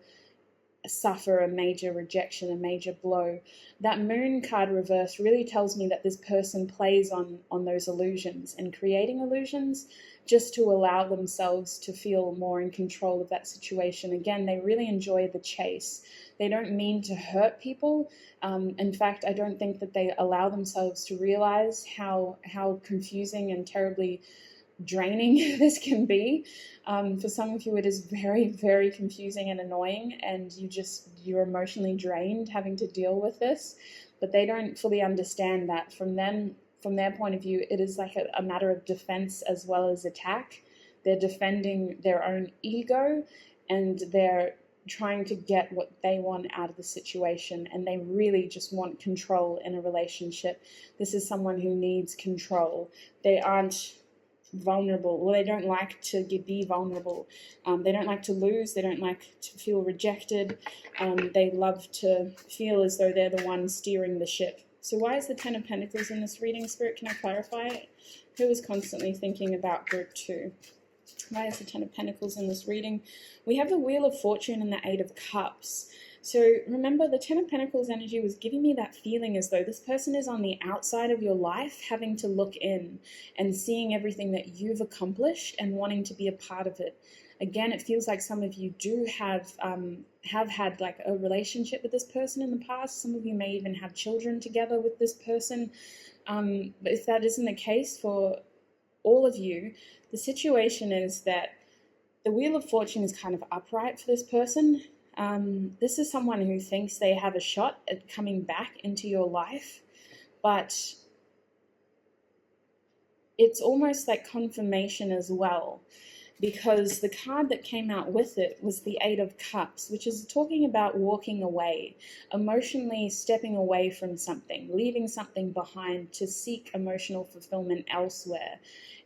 suffer a major rejection, a major blow. That Moon card reverse really tells me that this person plays on those illusions and creating illusions just to allow themselves to feel more in control of that situation. Again, they really enjoy the chase. They don't mean to hurt people. In fact, I don't think that they allow themselves to realize how confusing and terribly draining this can be. For some of you, it is very, very confusing and annoying, and you're emotionally drained having to deal with this. But they don't fully understand that from their point of view, it is like a matter of defense as well as attack. They're defending their own ego, and they're trying to get what they want out of the situation, and they really just want control in a relationship. This is someone who needs control. They aren't vulnerable. Well, they don't like to be vulnerable. They don't like to lose. They don't like to feel rejected. They love to feel as though they're the one steering the ship. So why is the Ten of Pentacles in this reading, Spirit? Can I clarify it? Who is constantly thinking about group 2? Why is the Ten of Pentacles in this reading? We have the Wheel of Fortune and the Eight of Cups. So remember, the Ten of Pentacles energy was giving me that feeling as though this person is on the outside of your life, having to look in and seeing everything that you've accomplished and wanting to be a part of it. Again, it feels like some of you do have had like a relationship with this person in the past. Some of you may even have children together with this person. But if that isn't the case for all of you, the situation is that the Wheel of Fortune is kind of upright for this person. This is someone who thinks they have a shot at coming back into your life, but it's almost like confirmation as well, because the card that came out with it was the Eight of Cups, which is talking about walking away, emotionally stepping away from something, leaving something behind to seek emotional fulfillment elsewhere.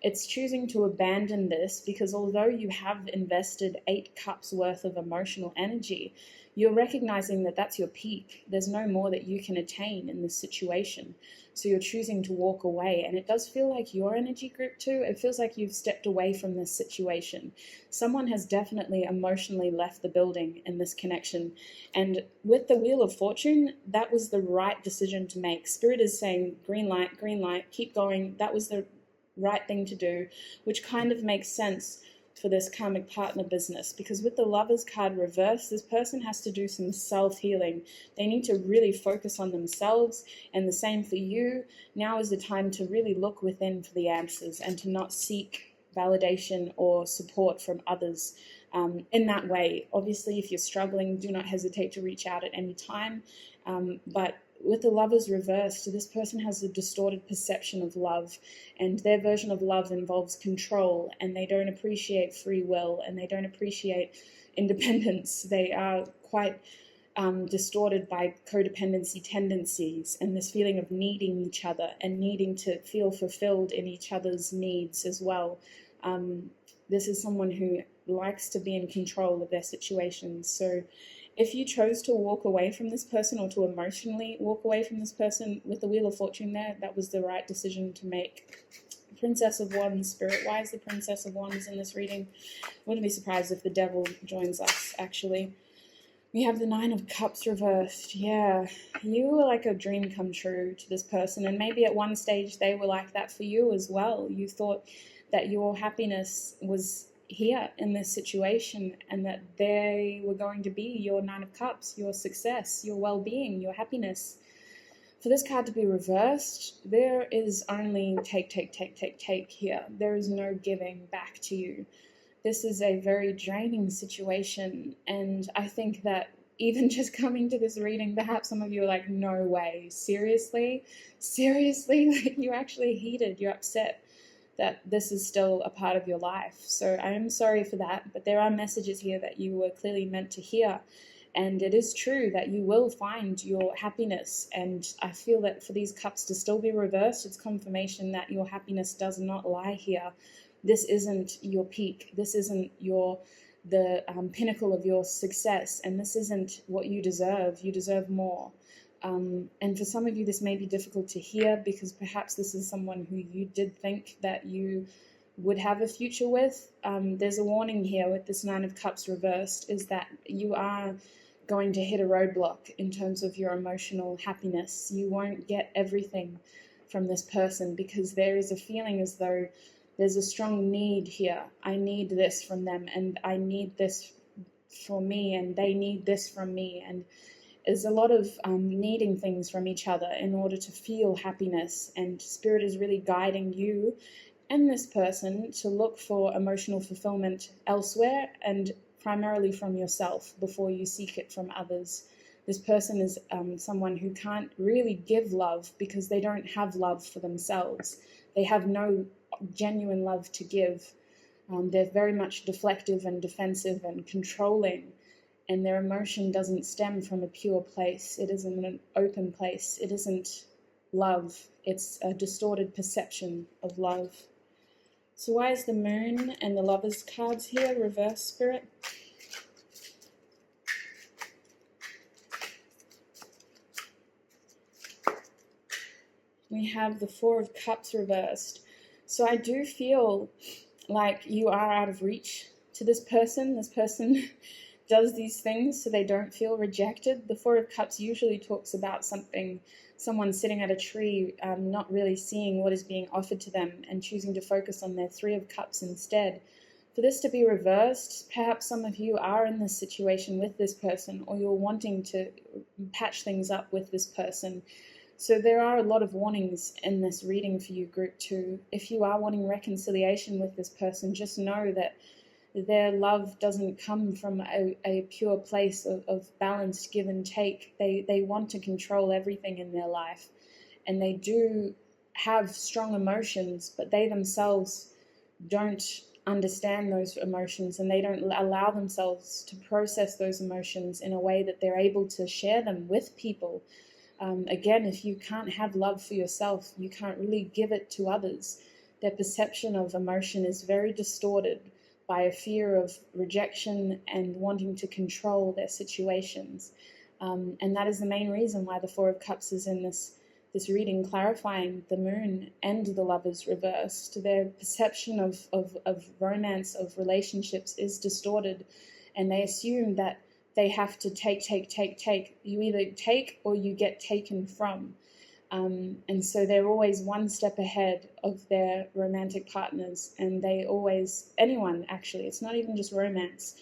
It's choosing to abandon this because although you have invested 8 cups worth of emotional energy, you're recognizing that that's your peak. There's no more that you can attain in this situation. So you're choosing to walk away. And it does feel like your energy, group 2. It feels like you've stepped away from this situation. Someone has definitely emotionally left the building in this connection. And with the Wheel of Fortune, that was the right decision to make. Spirit is saying, green light, keep going. That was the right thing to do, which kind of makes sense for this karmic partner business, because with the Lovers card reversed, this person has to do some self-healing. They need to really focus on themselves, and the same for you. Now is the time to really look within for the answers and to not seek validation or support from others in that way. Obviously, if you're struggling, do not hesitate to reach out at any time, but with the Lovers reversed, this person has a distorted perception of love, and their version of love involves control, and they don't appreciate free will, and they don't appreciate independence. They are quite distorted by codependency tendencies and this feeling of needing each other and needing to feel fulfilled in each other's needs as well. This is someone who likes to be in control of their situations. So if you chose to walk away from this person or to emotionally walk away from this person with the Wheel of Fortune there, that was the right decision to make. Princess of Wands, Spirit. Why is the Princess of Wands in this reading? Wouldn't be surprised if the Devil joins us, actually. We have the Nine of Cups reversed. Yeah, you were like a dream come true to this person, and maybe at one stage they were like that for you as well. You thought that your happiness was here in this situation and that they were going to be your Nine of Cups, your success, your well-being, your happiness. For this card to be reversed, there is only take here. There is no giving back to you. This is a very draining situation, and I think that even just coming to this reading, perhaps some of you are like, no way, seriously? Like, you're actually heated, you're upset that this is still a part of your life. So I am sorry for that, but there are messages here that you were clearly meant to hear. And it is true that you will find your happiness. And I feel that for these cups to still be reversed, it's confirmation that your happiness does not lie here. This isn't your peak. This isn't the pinnacle of your success. And this isn't what you deserve. You deserve more. And for some of you, this may be difficult to hear because perhaps this is someone who you did think that you would have a future with. There's a warning here with this Nine of Cups reversed, is that you are going to hit a roadblock in terms of your emotional happiness. You won't get everything from this person because there is a feeling as though there's a strong need here. I need this from them, and I need this for me, and they need this from me. And there's a lot of needing things from each other in order to feel happiness. And Spirit is really guiding you and this person to look for emotional fulfillment elsewhere and primarily from yourself before you seek it from others. This person is someone who can't really give love because they don't have love for themselves. They have no genuine love to give. They're very much deflective and defensive and controlling, and their emotion doesn't stem from a pure place. It isn't an open place. It isn't love. It's a distorted perception of love. So why is the Moon and the Lovers cards here, reverse, Spirit? We have the Four of Cups reversed. So I do feel like you are out of reach to this person. This person does these things so they don't feel rejected. The Four of Cups usually talks about someone sitting at a tree, not really seeing what is being offered to them and choosing to focus on their Three of Cups instead. For this to be reversed, perhaps some of you are in this situation with this person, or you're wanting to patch things up with this person. So there are a lot of warnings in this reading for you, Group 2. If you are wanting reconciliation with this person, just know that their love doesn't come from a pure place of balanced give and take. They want to control everything in their life, and they do have strong emotions, but they themselves don't understand those emotions, and they don't allow themselves to process those emotions in a way that they're able to share them with people. Again, if you can't have love for yourself, you can't really give it to others. Their perception of emotion is very distorted by a fear of rejection and wanting to control their situations. And that is the main reason why the Four of Cups is in this reading, clarifying the Moon and the Lovers reversed. Their perception of romance, of relationships is distorted, and they assume that they have to take. You either take or you get taken from. And so they're always one step ahead of their romantic partners, and anyone actually, it's not even just romance.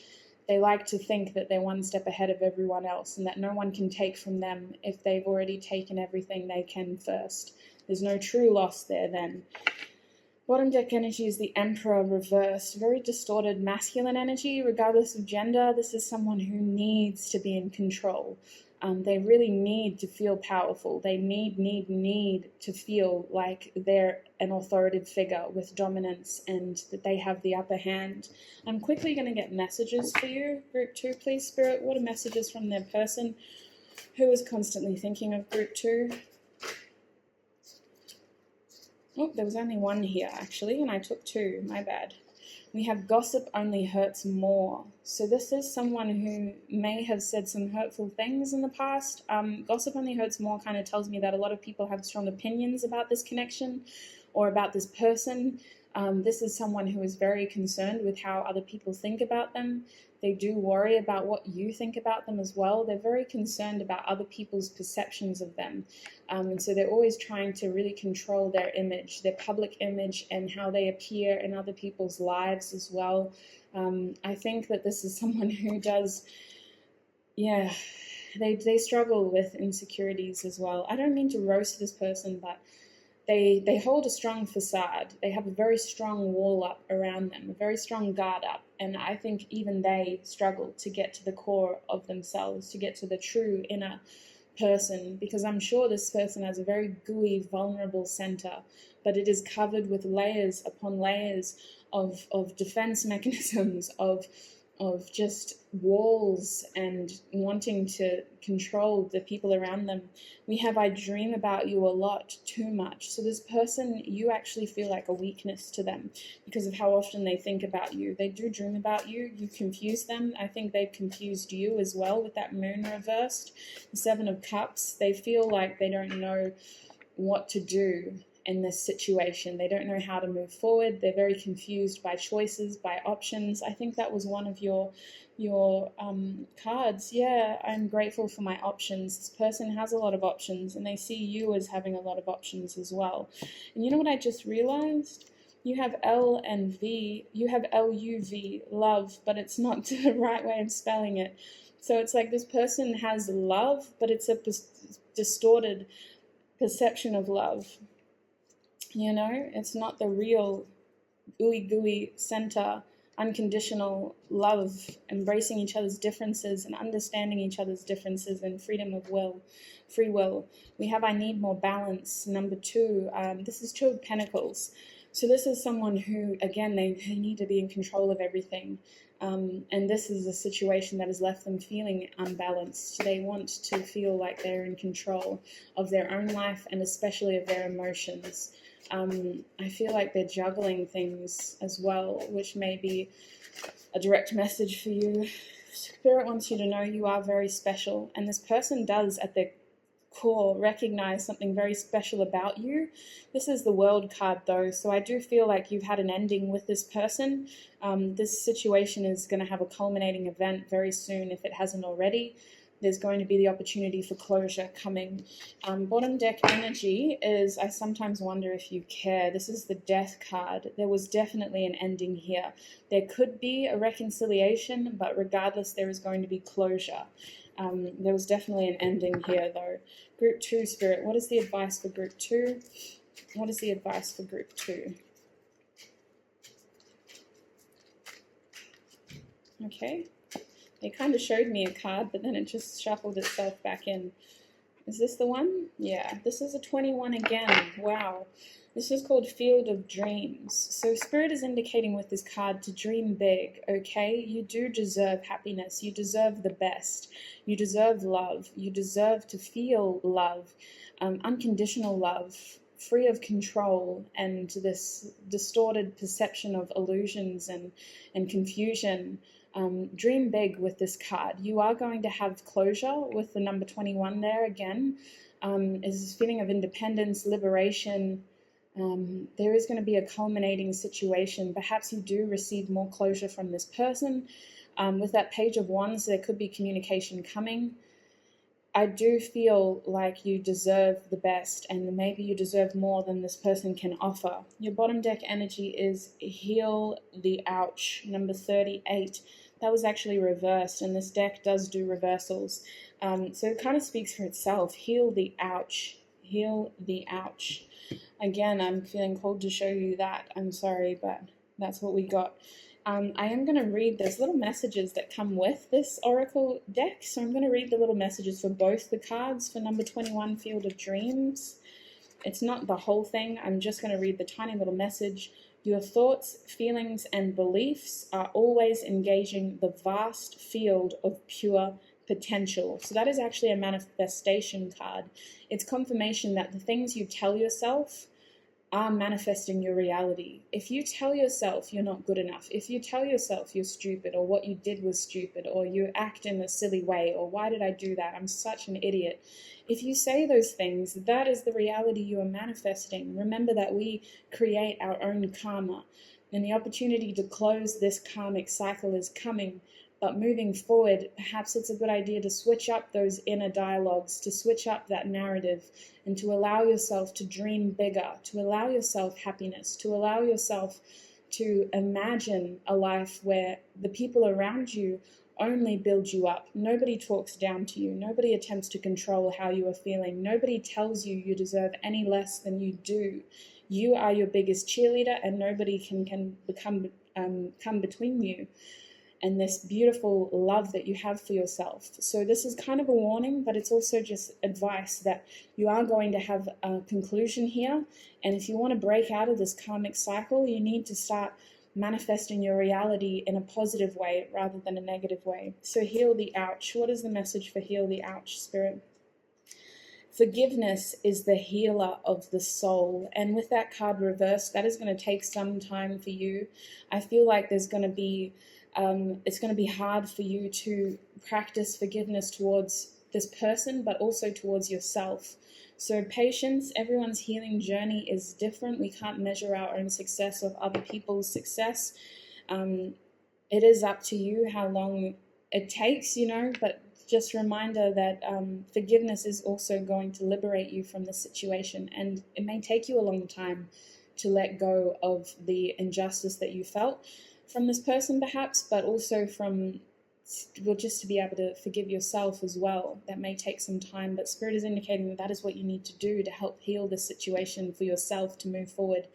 They like to think that they're one step ahead of everyone else and that no one can take from them if they've already taken everything they can first. There's no true loss there then. Bottom deck energy is the Emperor reversed. Very distorted masculine energy, regardless of gender. This is someone who needs to be in control. They really need to feel powerful. They need to feel like they're an authoritative figure with dominance and that they have the upper hand. I'm quickly going to get messages for you, Group 2, please, Spirit. What are messages from their person who is constantly thinking of Group 2? Oh, there was only one here, actually, and I took 2. My bad. We have gossip only hurts more. So this is someone who may have said some hurtful things in the past. Gossip only hurts more kind of tells me that a lot of people have strong opinions about this connection or about this person. This is someone who is very concerned with how other people think about them. They do worry about what you think about them as well. They're very concerned about other people's perceptions of them. And so they're always trying to really control their image, their public image, and how they appear in other people's lives as well. I think that this is someone who does, they struggle with insecurities as well. I don't mean to roast this person, but they hold a strong facade. They have a very strong wall up around them, a very strong guard up. And I think even they struggle to get to the core of themselves, to get to the true inner person, because I'm sure this person has a very gooey, vulnerable center, but it is covered with layers upon layers of defense mechanisms, of just walls and wanting to control the people around them. We have, I dream about you a lot, too much. So this person, you actually feel like a weakness to them because of how often they think about you. They do dream about you. You confuse them. I think they've confused you as well with that moon reversed. The 7 of Cups, they feel like they don't know what to do in this situation. They don't know how to move forward. They're very confused by choices, by options. I think that was one of your cards. Yeah, I'm grateful for my options. This person has a lot of options, and they see you as having a lot of options as well. And you know what I just realized? You have L and V. You have L-U-V, love, but it's not the right way of spelling it. So it's like this person has love, but it's a distorted perception of love. You know, it's not the real ooey gooey center, unconditional love, embracing each other's differences and understanding each other's differences and freedom of will, free will. We have I need more balance, number 2. This is 2 of Pentacles. So this is someone who, again, they need to be in control of everything. And this is a situation that has left them feeling unbalanced. They want to feel like they're in control of their own life and especially of their emotions. I feel like they're juggling things as well, which may be a direct message for you. Spirit wants you to know you are very special, and this person does at their core recognize something very special about you. This is the World card though, so I do feel like you've had an ending with this person. This situation is going to have a culminating event very soon if it hasn't already. There's going to be the opportunity for closure coming. Bottom deck energy is, I sometimes wonder if you care. This is the Death card. There was definitely an ending here. There could be a reconciliation, but regardless, there is going to be closure. There was definitely an ending here, though. Group 2, Spirit, what is the advice for Group 2? What is the advice for Group 2? Okay. They kind of showed me a card, but then it just shuffled itself back in. Is this the one? Yeah, this is a 21 again. Wow. This is called Field of Dreams. So Spirit is indicating with this card to dream big, okay? You do deserve happiness. You deserve the best. You deserve love. You deserve to feel love, unconditional love, free of control and this distorted perception of illusions and confusion. Dream big with this card. You are going to have closure with the number 21 there again. Is this feeling of independence, liberation. There is going to be a culminating situation. Perhaps you do receive more closure from this person. With that Page of Wands, there could be communication coming. I do feel like you deserve the best, and maybe you deserve more than this person can offer. Your bottom deck energy is Heal the Ouch, number 38. That was actually reversed, and this deck does do reversals. So it kind of speaks for itself. Heal the ouch. Heal the ouch. Again, I'm feeling called to show you that. I'm sorry, but that's what we got. I am going to read, there's little messages that come with this oracle deck, so I'm going to read the little messages for both the cards for number 21, Field of Dreams. It's not the whole thing, I'm just going to read the tiny little message. Your thoughts, feelings, and beliefs are always engaging the vast field of pure potential. So that is actually a manifestation card. It's confirmation that the things you tell yourself are manifesting your reality. If you tell yourself you're not good enough, if you tell yourself you're stupid, or what you did was stupid, or you act in a silly way, or why did I do that? I'm such an idiot. If you say those things, that is the reality you are manifesting. Remember that we create our own karma, and the opportunity to close this karmic cycle is coming. But moving forward, perhaps it's a good idea to switch up those inner dialogues, to switch up that narrative, and to allow yourself to dream bigger, to allow yourself happiness, to allow yourself to imagine a life where the people around you only build you up. Nobody talks down to you. Nobody attempts to control how you are feeling. Nobody tells you you deserve any less than you do. You are your biggest cheerleader, and nobody can come between you and this beautiful love that you have for yourself. So this is kind of a warning, but it's also just advice that you are going to have a conclusion here. And if you want to break out of this karmic cycle, you need to start manifesting your reality in a positive way rather than a negative way. So heal the ouch. What is the message for heal the ouch, Spirit? Forgiveness is the healer of the soul. And with that card reversed, that is going to take some time for you. I feel like there's going to be it's going to be hard for you to practice forgiveness towards this person, but also towards yourself. So patience, everyone's healing journey is different. We can't measure our own success of other people's success. It is up to you how long it takes, but just a reminder that forgiveness is also going to liberate you from the situation. And it may take you a long time to let go of the injustice that you felt from this person perhaps, but also just to be able to forgive yourself as well. That may take some time, but Spirit is indicating that is what you need to do to help heal this situation for yourself to move forward.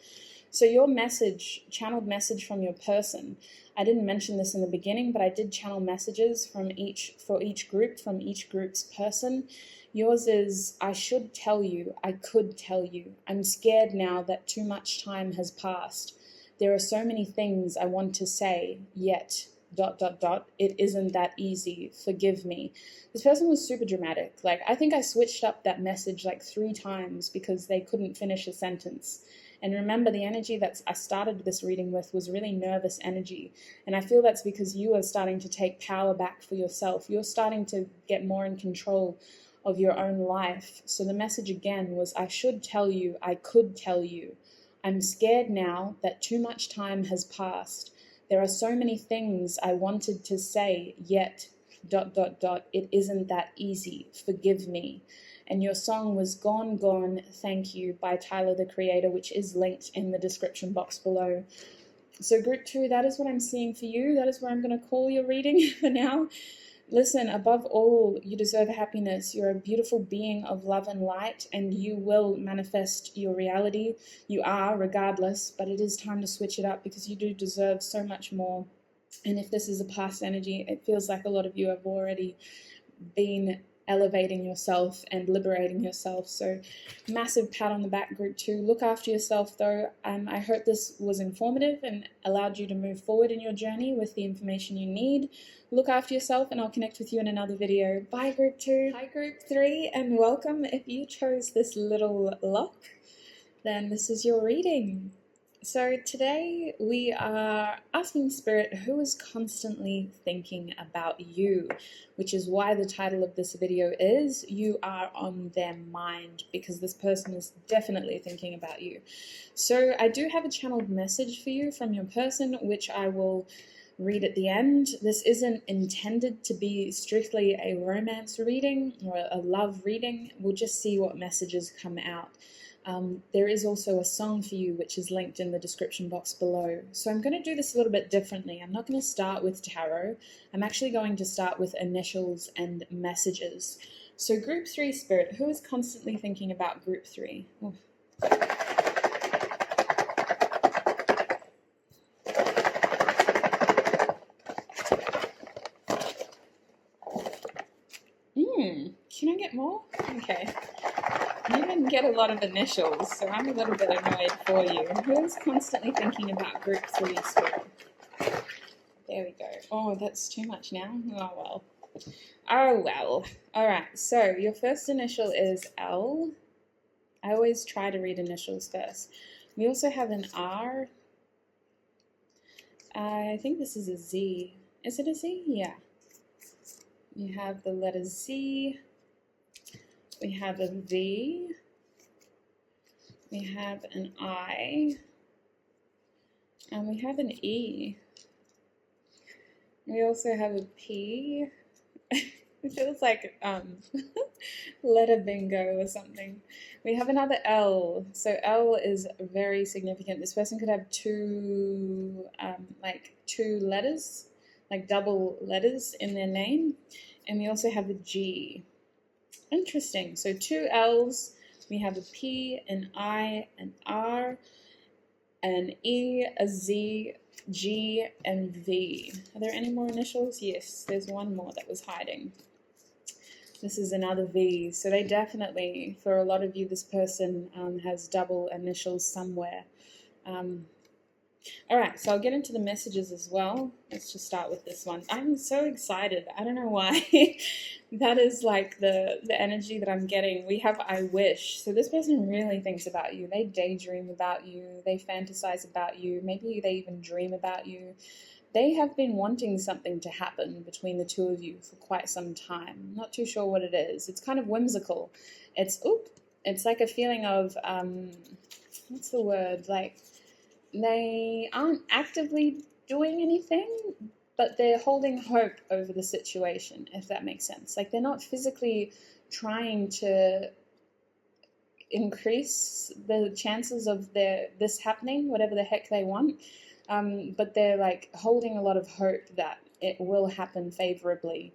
So your message, channeled message from your person, I didn't mention this in the beginning, but I did channel messages for each group, from each group's person. Yours is, I should tell you, I could tell you. I'm scared now that too much time has passed. There are so many things I want to say, yet, ... it isn't that easy. Forgive me. This person was super dramatic. I think I switched up that message 3 times because they couldn't finish a sentence. And remember, the energy that I started this reading with was really nervous energy. And I feel that's because you are starting to take power back for yourself. You're starting to get more in control of your own life. So the message again was, I should tell you, I could tell you. I'm scared now that too much time has passed. There are so many things I wanted to say, yet ... it isn't that easy. Forgive me. And your song was Gone, Gone, Thank You by Tyler, the Creator, which is linked in the description box below. So group 2, that is what I'm seeing for you. That is where I'm going to call your reading for now. Listen, above all, you deserve happiness. You're a beautiful being of love and light, and you will manifest your reality. You are, regardless, but it is time to switch it up because you do deserve so much more. And if this is a past energy, it feels like a lot of you have already been elevating yourself and liberating yourself. So massive pat on the back, group 2. Look after yourself though. I hope this was informative and allowed you to move forward in your journey with the information you need. Look after yourself, and I'll connect with you in another video. Bye group 2. Hi group 3, and welcome. If you chose this little lock, then this is your reading. So today we are asking Spirit who is constantly thinking about you, which is why the title of this video is You Are on Their Mind, because this person is definitely thinking about you. So I do have a channeled message for you from your person, which I will read at the end. This isn't intended to be strictly a romance reading or a love reading. We'll just see what messages come out. There is also a song for you, which is linked in the description box below. So I'm going to do this a little bit differently. I'm not going to start with tarot. I'm actually going to start with initials and messages. So group 3, Spirit, who is constantly thinking about group 3? Oof. didn't get a lot of initials, so I'm a little bit annoyed for you. Who's constantly thinking about group 3 spirit? There we go. Oh, that's too much now. Oh, well. Oh, well. All right, so your first initial is L. I always try to read initials first. We also have an R. I think this is a Z. Is it a Z? Yeah. We have the letter Z. We have a V. We have an I. And we have an E. We also have a P. It feels like letter bingo or something. We have another L. So L is very significant. This person could have two letters, like double letters in their name. And we also have a G. Interesting. So 2 L's. We have a P, an I, an R, an E, a Z, G, and V. Are there any more initials? Yes, there's one more that was hiding. This is another V. So they definitely, for a lot of you, this person has double initials somewhere. All right, so I'll get into the messages as well. Let's just start with this one. I'm so excited. I don't know why. That is like the energy that I'm getting. We have I wish. So this person really thinks about you. They daydream about you. They fantasize about you. Maybe they even dream about you. They have been wanting something to happen between the two of you for quite some time. Not too sure what it is. It's kind of whimsical. It's like a feeling of, what's the word? Like, they aren't actively doing anything, but they're holding hope over the situation, if that makes sense. Like, they're not physically trying to increase the chances of this happening, whatever the heck they want, but they're like holding a lot of hope that it will happen favorably.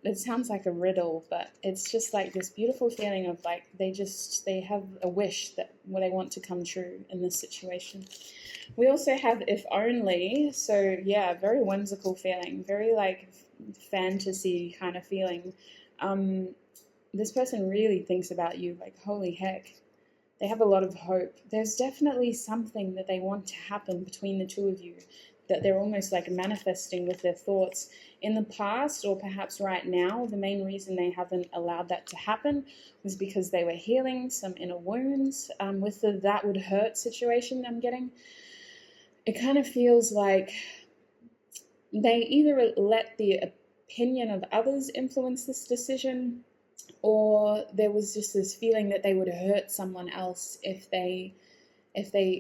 It sounds like a riddle, but it's just like this beautiful feeling of like they have a wish that what they want to come true in this situation. We also have if only, so yeah, very whimsical feeling, very like fantasy kind of feeling. This person really thinks about you, like holy heck. They have a lot of hope. There's definitely something that they want to happen between the two of you, that they're almost like manifesting with their thoughts. In the past, or perhaps right now, the main reason they haven't allowed that to happen was because they were healing some inner wounds. With the that would hurt situation I'm getting, it kind of feels like they either let the opinion of others influence this decision, or there was just this feeling that they would hurt someone else if they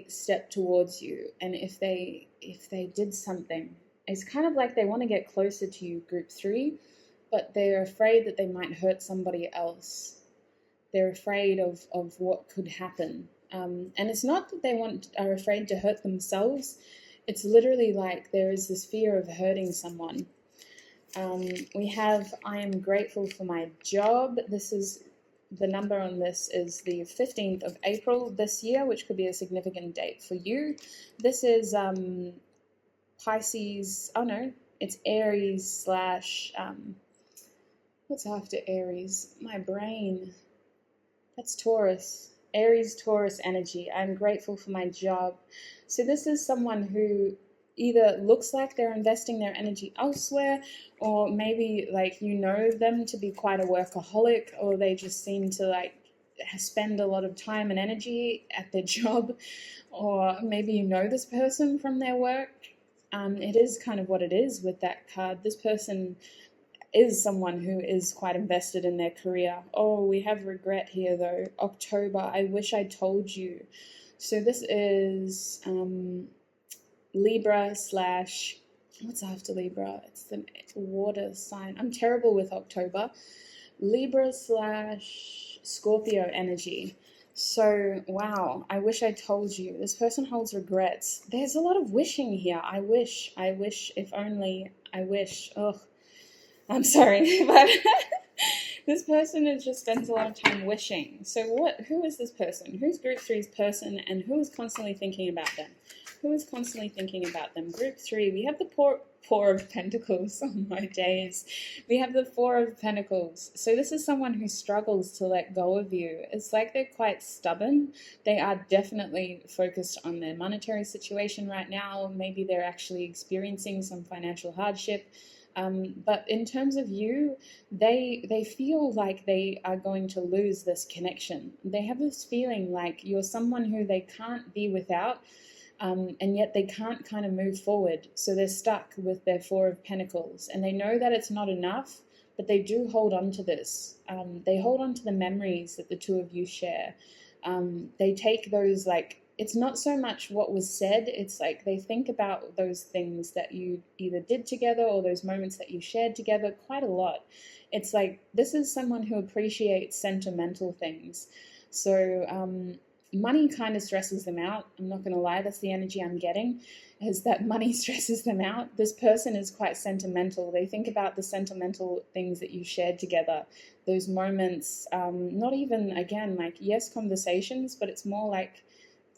stepped towards you, and if they did something. It's kind of like they want to get closer to you, group 3, but they're afraid that they might hurt somebody else. They're afraid of what could happen. And it's not that they are afraid to hurt themselves. It's literally like there is this fear of hurting someone. We have, I am grateful for my job. This is, the number on this is the 15th of April this year, which could be a significant date for you. This is Pisces, oh no, it's Aries / what's after Aries? My brain. That's Taurus. Aries, Taurus energy. I'm grateful for my job. So this is someone who either looks like they're investing their energy elsewhere, or maybe like you know them to be quite a workaholic, or they just seem to like spend a lot of time and energy at their job, or maybe you know this person from their work. It is kind of what it is with that card. This person is someone who is quite invested in their career. Oh, we have regret here though. October, I wish I told you. So this is Libra / what's after Libra? It's the water sign. I'm terrible with October. Libra / Scorpio energy. So, wow, I wish I told you. This person holds regrets. There's a lot of wishing here. I wish, if only, I wish. Ugh, I'm sorry, but This person has just spends a lot of time wishing. So who is this person? Who's group three's person, and who is constantly thinking about them? Who is constantly thinking about them? Group three, we have the Four of Pentacles. Oh my days. We have the Four of Pentacles. So this is someone who struggles to let go of you. It's like they're quite stubborn. They are definitely focused on their monetary situation right now. Maybe they're actually experiencing some financial hardship. But in terms of you, they feel like they are going to lose this connection. They have this feeling like you're someone who they can't be without, and yet they can't kind of move forward. So they're stuck with their Four of Pentacles, and they know that it's not enough, but they do hold on to this. They hold on to the memories that the two of you share. They take those, like, it's not so much what was said, it's like they think about those things that you either did together or those moments that you shared together quite a lot. It's like this is someone who appreciates sentimental things. So money kind of stresses them out. I'm not going to lie, that's the energy I'm getting, is that money stresses them out. This person is quite sentimental. They think about the sentimental things that you shared together, those moments, not even, again, like, yes, conversations, but it's more like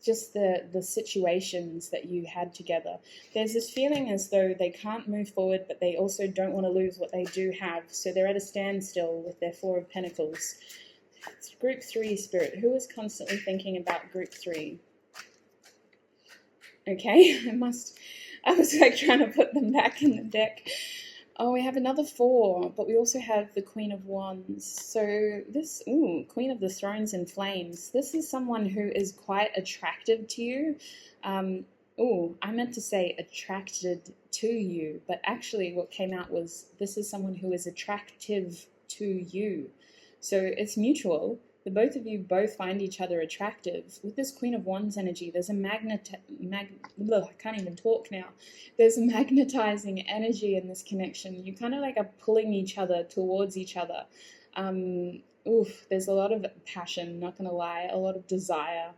just the situations that you had together. There's this feeling as though they can't move forward, but they also don't want to lose what they do have. So they're at a standstill with their Four of Pentacles. It's group three, Spirit. Who is constantly thinking about group three? Okay, I was like trying to put them back in the deck. Oh, we have another four, but we also have the Queen of Wands. So this, Queen of the Thrones in Flames. This is someone who is quite attractive to you. I meant to say attracted to you, but actually what came out was this is someone who is attractive to you. So it's mutual. The both of you both find each other attractive. With this Queen of Wands energy, there's a I can't even talk now. There's a magnetizing energy in this connection. You kind of like are pulling each other towards each other. There's a lot of passion, not gonna lie, a lot of desire.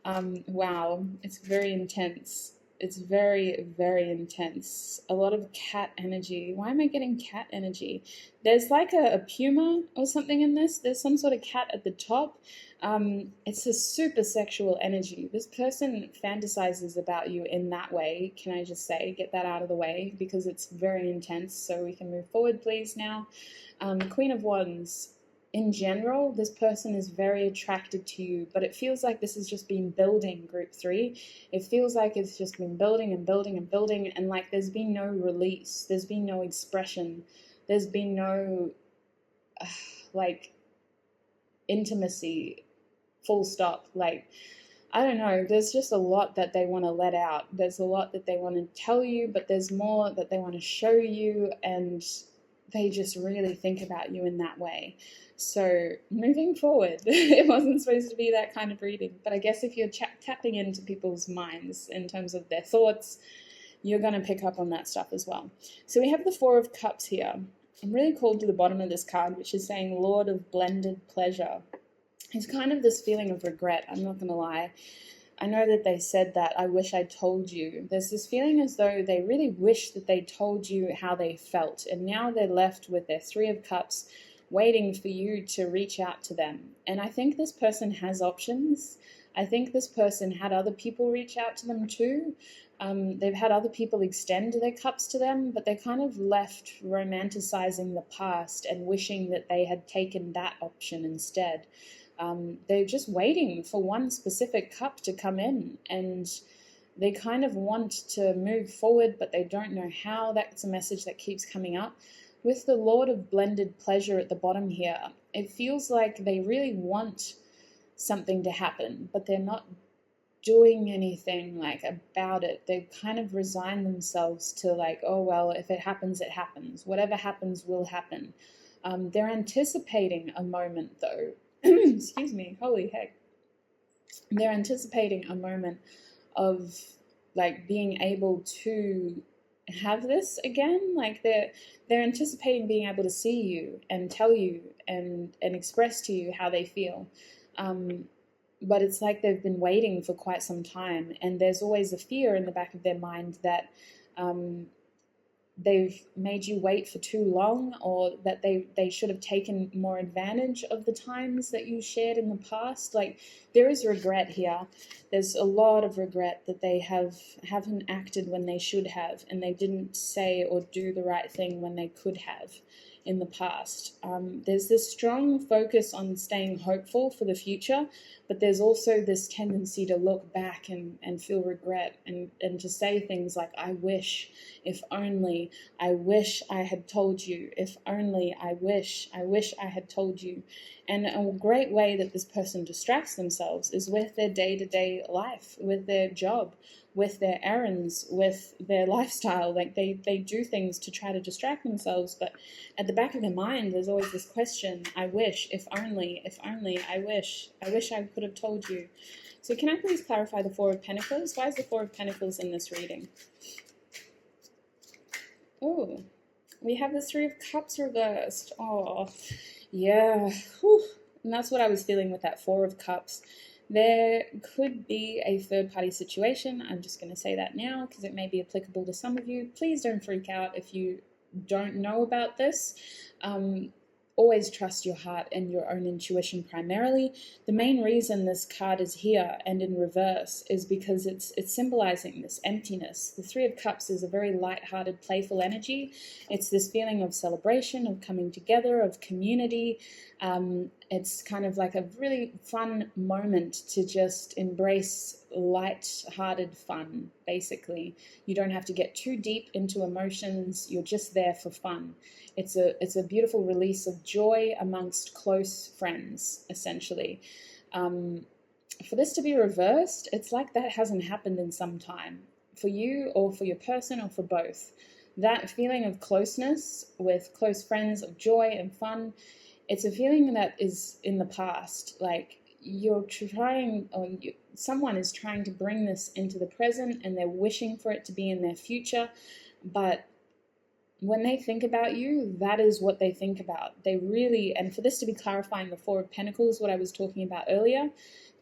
Wow, it's very intense. It's very, very intense. A lot of cat energy. Why am I getting cat energy? There's like a puma or something in this. There's some sort of cat at the top. It's a super sexual energy. This person fantasizes about you in that way. Can I just say, get that out of the way because it's very intense. So we can move forward, please, now. Queen of Wands. In general, this person is very attracted to you, but it feels like this has just been building, group three. It feels like it's just been building and building and building, and like there's been no release, there's been no expression, there's been no like intimacy, full stop. Like, I don't know, there's just a lot that they want to let out. There's a lot that they want to tell you, but there's more that they want to show you, and they just really think about you in that way. So moving forward, it wasn't supposed to be that kind of reading, but I guess if you're tapping into people's minds in terms of their thoughts, you're going to pick up on that stuff as well. So we have the Four of Cups here. I'm really called to the bottom of this card, which is saying Lord of Blended Pleasure. It's kind of this feeling of regret, I'm not going to lie. I know that they said that, I wish I told you. There's this feeling as though they really wish that they told you how they felt, and now they're left with their Three of Cups, waiting for you to reach out to them. And I think this person has options. I think this person had other people reach out to them too. They've had other people extend their cups to them, but they're kind of left romanticizing the past and wishing that they had taken that option instead. They're just waiting for one specific cup to come in, and they kind of want to move forward, but they don't know how. That's a message that keeps coming up. With the Lord of Blended Pleasure at the bottom here, it feels like they really want something to happen, but they're not doing anything like about it. They kind of resign themselves to like, oh, well, if it happens, it happens. Whatever happens will happen. They're anticipating a moment, though. Excuse me, holy heck. They're anticipating a moment of like being able to have this again. Like they're anticipating being able to see you and tell you and express to you how they feel. But it's like they've been waiting for quite some time, and there's always a fear in the back of their mind that they've made you wait for too long, or that they should have taken more advantage of the times that you shared in the past. Like, there is regret here. There's a lot of regret that they haven't acted when they should have, and they didn't say or do the right thing when they could have in the past. There's this strong focus on staying hopeful for the future, but there's also this tendency to look back and feel regret, and to say things like, I wish, if only, I wish I had told you, if only, I wish I had told you. And a great way that this person distracts themselves is with their day-to-day life, with their job, with their errands, with their lifestyle. Like, they do things to try to distract themselves, but at the back of their mind, there's always this question, I wish, if only, I wish I could have told you. So can I please clarify the Four of Pentacles? Why is the Four of Pentacles in this reading? Oh, we have the Three of Cups reversed. Oh, yeah. Whew. And that's what I was feeling with that Four of Cups. There could be a third-party situation. I'm just going to say that now because it may be applicable to some of you. Please don't freak out if you don't know about this. Always trust your heart and your own intuition primarily. The main reason this card is here and in reverse is because it's symbolizing this emptiness. The Three of Cups is a very light-hearted, playful energy. It's this feeling of celebration, of coming together, of community. It's kind of like a really fun moment to just embrace light-hearted fun, basically. You don't have to get too deep into emotions. You're just there for fun. It's a beautiful release of joy amongst close friends, essentially. For this to be reversed, it's like that hasn't happened in some time, for you or for your person or for both. That feeling of closeness with close friends, of joy and fun, it's a feeling that is in the past. Like, you're trying, or someone is trying to bring this into the present, and they're wishing for it to be in their future, but when they think about you, that is what they think about. They really, and for this to be clarifying the Four of Pentacles, what I was talking about earlier,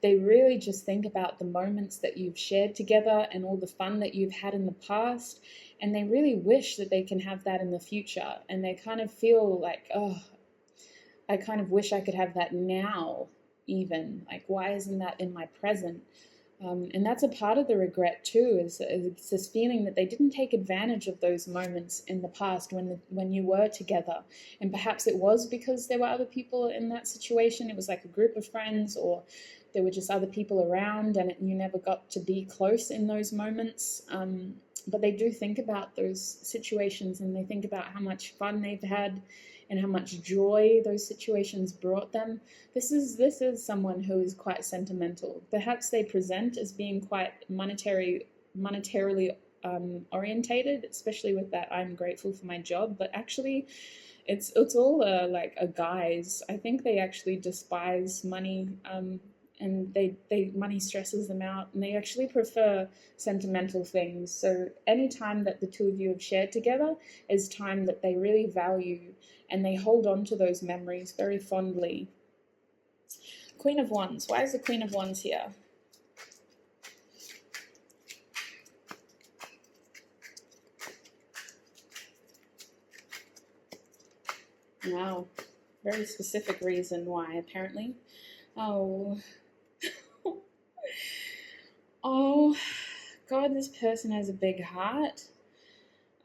they really just think about the moments that you've shared together and all the fun that you've had in the past, and they really wish that they can have that in the future, and they kind of feel like, oh, I kind of wish I could have that now, even. Like, why isn't that in my present? And that's a part of the regret too, is it's this feeling that they didn't take advantage of those moments in the past when you were together. And perhaps it was because there were other people in that situation. It was like a group of friends, or there were just other people around, and you never got to be close in those moments. But they do think about those situations, and they think about how much fun they've had and how much joy those situations brought them. This is someone who is quite sentimental. Perhaps they present as being quite monetarily orientated, especially with that I'm grateful for my job, but actually it's all like a guise. I think they actually despise money, and they money stresses them out, and they actually prefer sentimental things. So any time that the two of you have shared together is time that they really value, and they hold on to those memories very fondly. Queen of Wands. Why is the Queen of Wands here? Wow. Very specific reason why, apparently. Oh. Oh, God, this person has a big heart.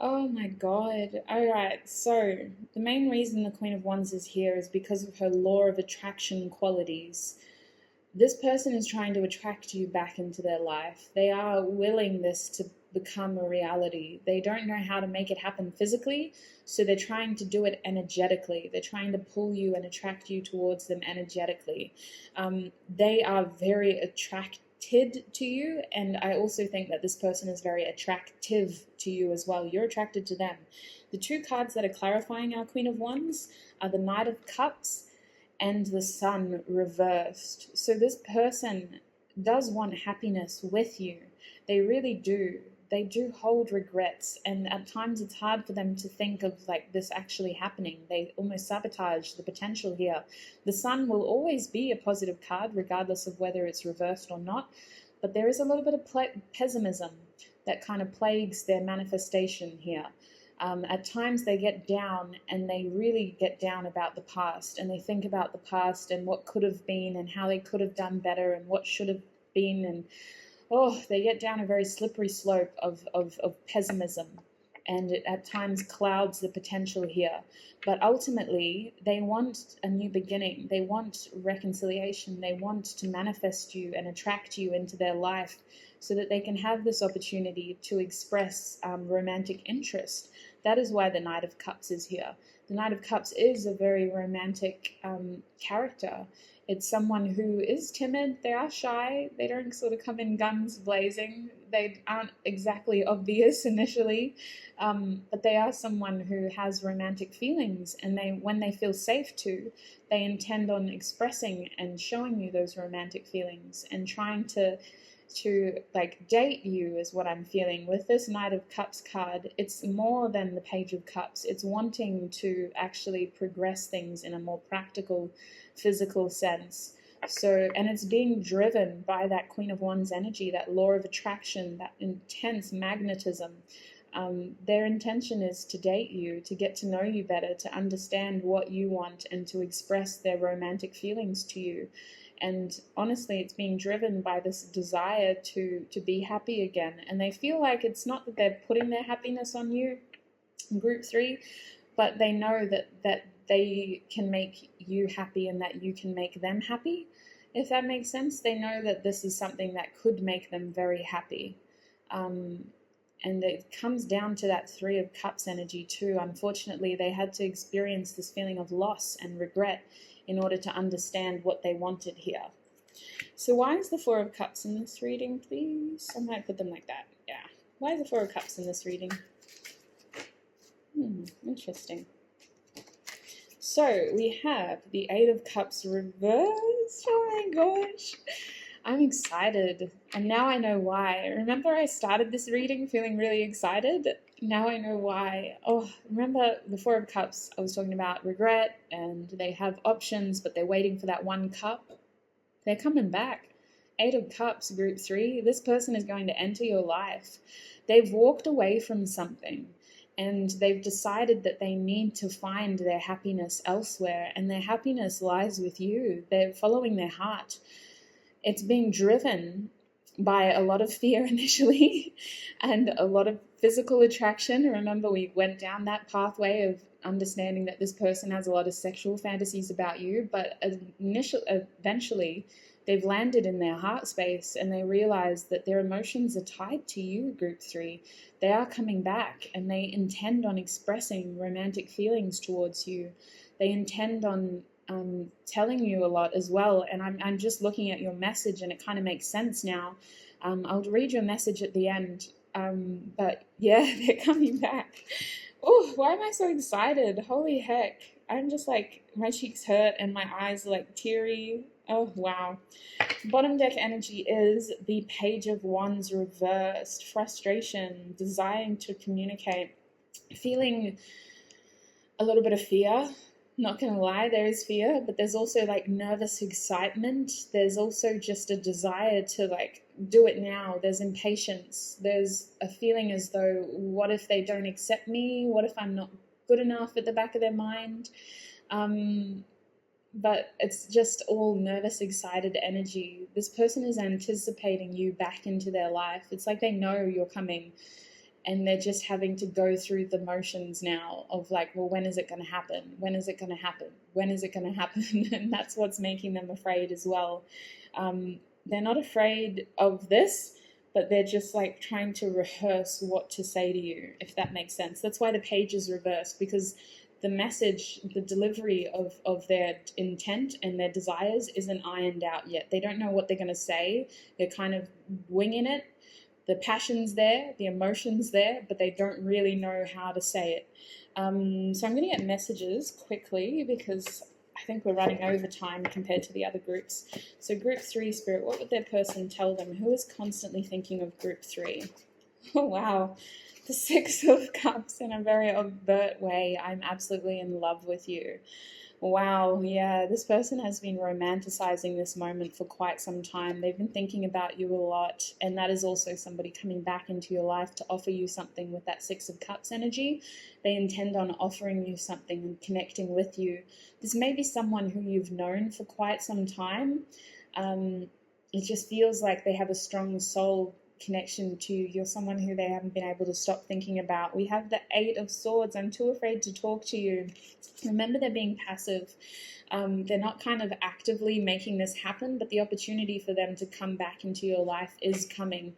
Oh my God. Alright, so the main reason the Queen of Wands is here is because of her law of attraction qualities. This person is trying to attract you back into their life. They are willing this to become a reality. They don't know how to make it happen physically, so they're trying to do it energetically. They're trying to pull you and attract you towards them energetically. They are very attracted to you, and I also think that this person is very attractive to you as well. You're attracted to them. The two cards that are clarifying our Queen of Wands are the Knight of Cups and the Sun reversed. So this person does want happiness with you. They really do. They do hold regrets, and at times it's hard for them to think of like this actually happening. They almost sabotage the potential here. The Sun will always be a positive card regardless of whether it's reversed or not, but there is a little bit of pessimism that kind of plagues their manifestation here. At times they get down, and they really get down about the past, and they think about the past and what could have been and how they could have done better and what should have been. And they get down a very slippery slope of pessimism, and it at times clouds the potential here. But ultimately, they want a new beginning. They want reconciliation. They want to manifest you and attract you into their life so that they can have this opportunity to express romantic interest. That is why the Knight of Cups is here. The Knight of Cups is a very romantic character. It's someone who is timid. They are shy. They don't sort of come in guns blazing. They aren't exactly obvious initially, but they are someone who has romantic feelings, and when they feel safe to, they intend on expressing and showing you those romantic feelings and trying to like date you is what I'm feeling. With this Knight of Cups card, it's more than the Page of Cups. It's wanting to actually progress things in a more practical, physical sense. So, and it's being driven by that Queen of Wands energy, that law of attraction, that intense magnetism. Their intention is to date you, to get to know you better, to understand what you want, and to express their romantic feelings to you. And honestly, it's being driven by this desire to be happy again. And they feel like it's not that they're putting their happiness on you, Group 3, but they know that they can make you happy and that you can make them happy, if that makes sense. They know that this is something that could make them very happy. And it comes down to that Three of Cups energy too. Unfortunately, they had to experience this feeling of loss and regret in order to understand what they wanted here. So why is the Four of Cups in this reading, please? I might put them like that. Yeah. Why is the Four of Cups in this reading? Interesting. So we have the Eight of Cups reversed. Oh my gosh. I'm excited. And now I know why. Remember I started this reading feeling really excited? Now I know why. Remember the Four of Cups? I was talking about regret, and they have options, but they're waiting for that one cup. They're coming back. Eight of Cups, Group 3. This person is going to enter your life. They've walked away from something, and they've decided that they need to find their happiness elsewhere, and their happiness lies with you. They're following their heart. It's being driven by a lot of fear initially and a lot of physical attraction. Remember, we went down that pathway of understanding that this person has a lot of sexual fantasies about you, but eventually they've landed in their heart space and they realize that their emotions are tied to you, Group 3. They are coming back, and they intend on expressing romantic feelings towards you. They intend on telling you a lot as well. And I'm just looking at your message, and it kind of makes sense now. I'll read your message at the end. But yeah, they're coming back. Oh, why am I so excited? Holy heck. I'm just like, my cheeks hurt and my eyes are like teary. Oh, wow. Bottom deck energy is the Page of Wands reversed. Frustration, desiring to communicate, feeling a little bit of fear. Not gonna lie, there is fear, but there's also like nervous excitement. There's also just a desire to like do it now. There's impatience. There's a feeling as though, what if they don't accept me? What if I'm not good enough at the back of their mind? But it's just all nervous, excited energy. This person is anticipating you back into their life. It's like they know you're coming, and they're just having to go through the motions now of like, well, when is it going to happen? When is it going to happen? When is it going to happen? And that's what's making them afraid as well. They're not afraid of this, but they're just like trying to rehearse what to say to you, if that makes sense. That's why the page is reversed, because the message, the delivery of their intent and their desires isn't ironed out yet. They don't know what they're going to say. They're kind of winging it. The passion's there, the emotion's there, but they don't really know how to say it. So I'm going to get messages quickly because I think we're running over time compared to the other groups. So Group 3, Spirit, what would their person tell them? Who is constantly thinking of Group 3? Oh, wow. The Six of Cups in a very overt way. I'm absolutely in love with you. Wow, yeah, this person has been romanticizing this moment for quite some time. They've been thinking about you a lot, and that is also somebody coming back into your life to offer you something with that Six of Cups energy. They intend on offering you something and connecting with you. This may be someone who you've known for quite some time. It just feels like they have a strong soul connection to you. You're someone who they haven't been able to stop thinking about. We have the Eight of Swords. I'm too afraid to talk to you. Remember, they're being passive. They're not kind of actively making this happen, but the opportunity for them to come back into your life is coming,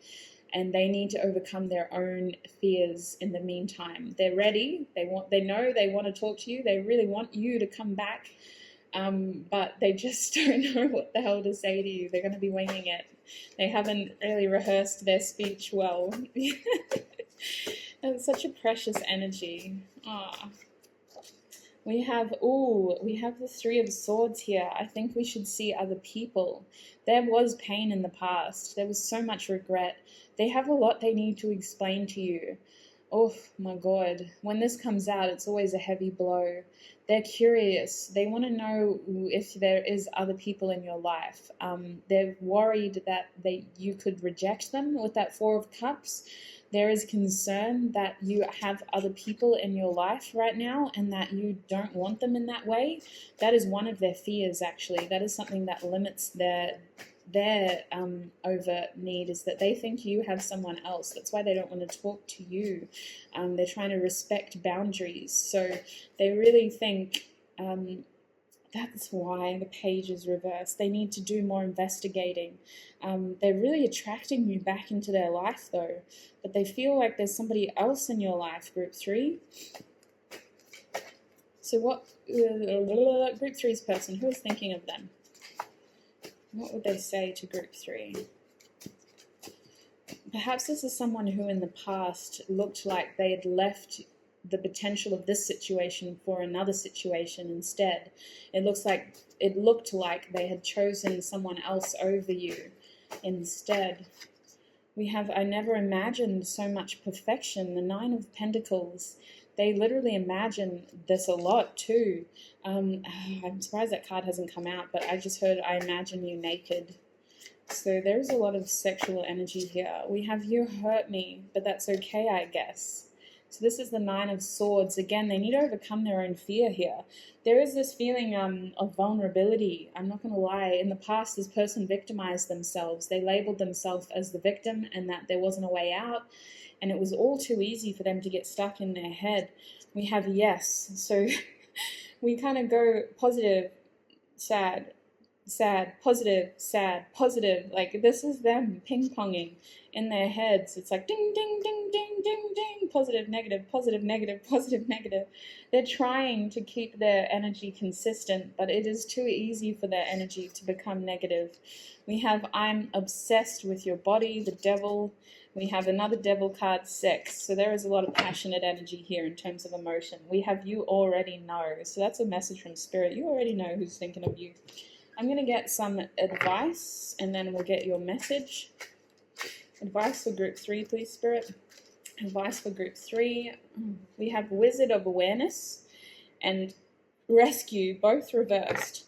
and they need to overcome their own fears in the meantime. They're ready. They know they want to talk to you. They really want you to come back, but they just don't know what the hell to say to you. They're going to be winging it. They haven't really rehearsed their speech well. That's such a precious energy. Ah. We have the Three of Swords here. I think we should see other people. There was pain in the past. There was so much regret. They have a lot they need to explain to you. Oh my God. When this comes out, it's always a heavy blow. They're curious. They want to know if there is other people in your life. They're worried that you could reject them with that Four of Cups. There is concern that you have other people in your life right now and that you don't want them in that way. That is one of their fears, actually. That is something that limits their overt need, is that they think you have someone else. That's why they don't want to talk to you. They're trying to respect boundaries. So they really think that's why the page is reversed. They need to do more investigating. They're really attracting you back into their life, though. But they feel like there's somebody else in your life, Group 3. So what, Group 3's person, who is thinking of them? What would they say to Group 3? Perhaps this is someone who in the past looked like they had left the potential of this situation for another situation instead. It looked like they had chosen someone else over you instead. We have, I never imagined so much perfection, the Nine of Pentacles. They literally imagine this a lot too. I'm surprised that card hasn't come out, but I just heard, I imagine you naked. So there's a lot of sexual energy here. We have you hurt me, but that's okay, I guess. So this is the Nine of Swords. Again, they need to overcome their own fear here. There is this feeling of vulnerability. I'm not going to lie. In the past, this person victimized themselves. They labeled themselves as the victim and that there wasn't a way out. And it was all too easy for them to get stuck in their head. We have yes. So we kind of go positive, sad, sad, positive, sad, positive. Like this is them ping-ponging in their heads. It's like ding, ding, ding, ding, ding, ding, positive, negative, positive, negative, positive, negative. They're trying to keep their energy consistent, but it is too easy for their energy to become negative. We have I'm obsessed with your body, the devil. We have another devil card, sex. So there is a lot of passionate energy here in terms of emotion. We have you already know. So that's a message from Spirit. You already know who's thinking of you. I'm going to get some advice and then we'll get your message. Advice for Group 3, please, Spirit. Advice for Group 3. We have Wizard of Awareness and Rescue, both reversed.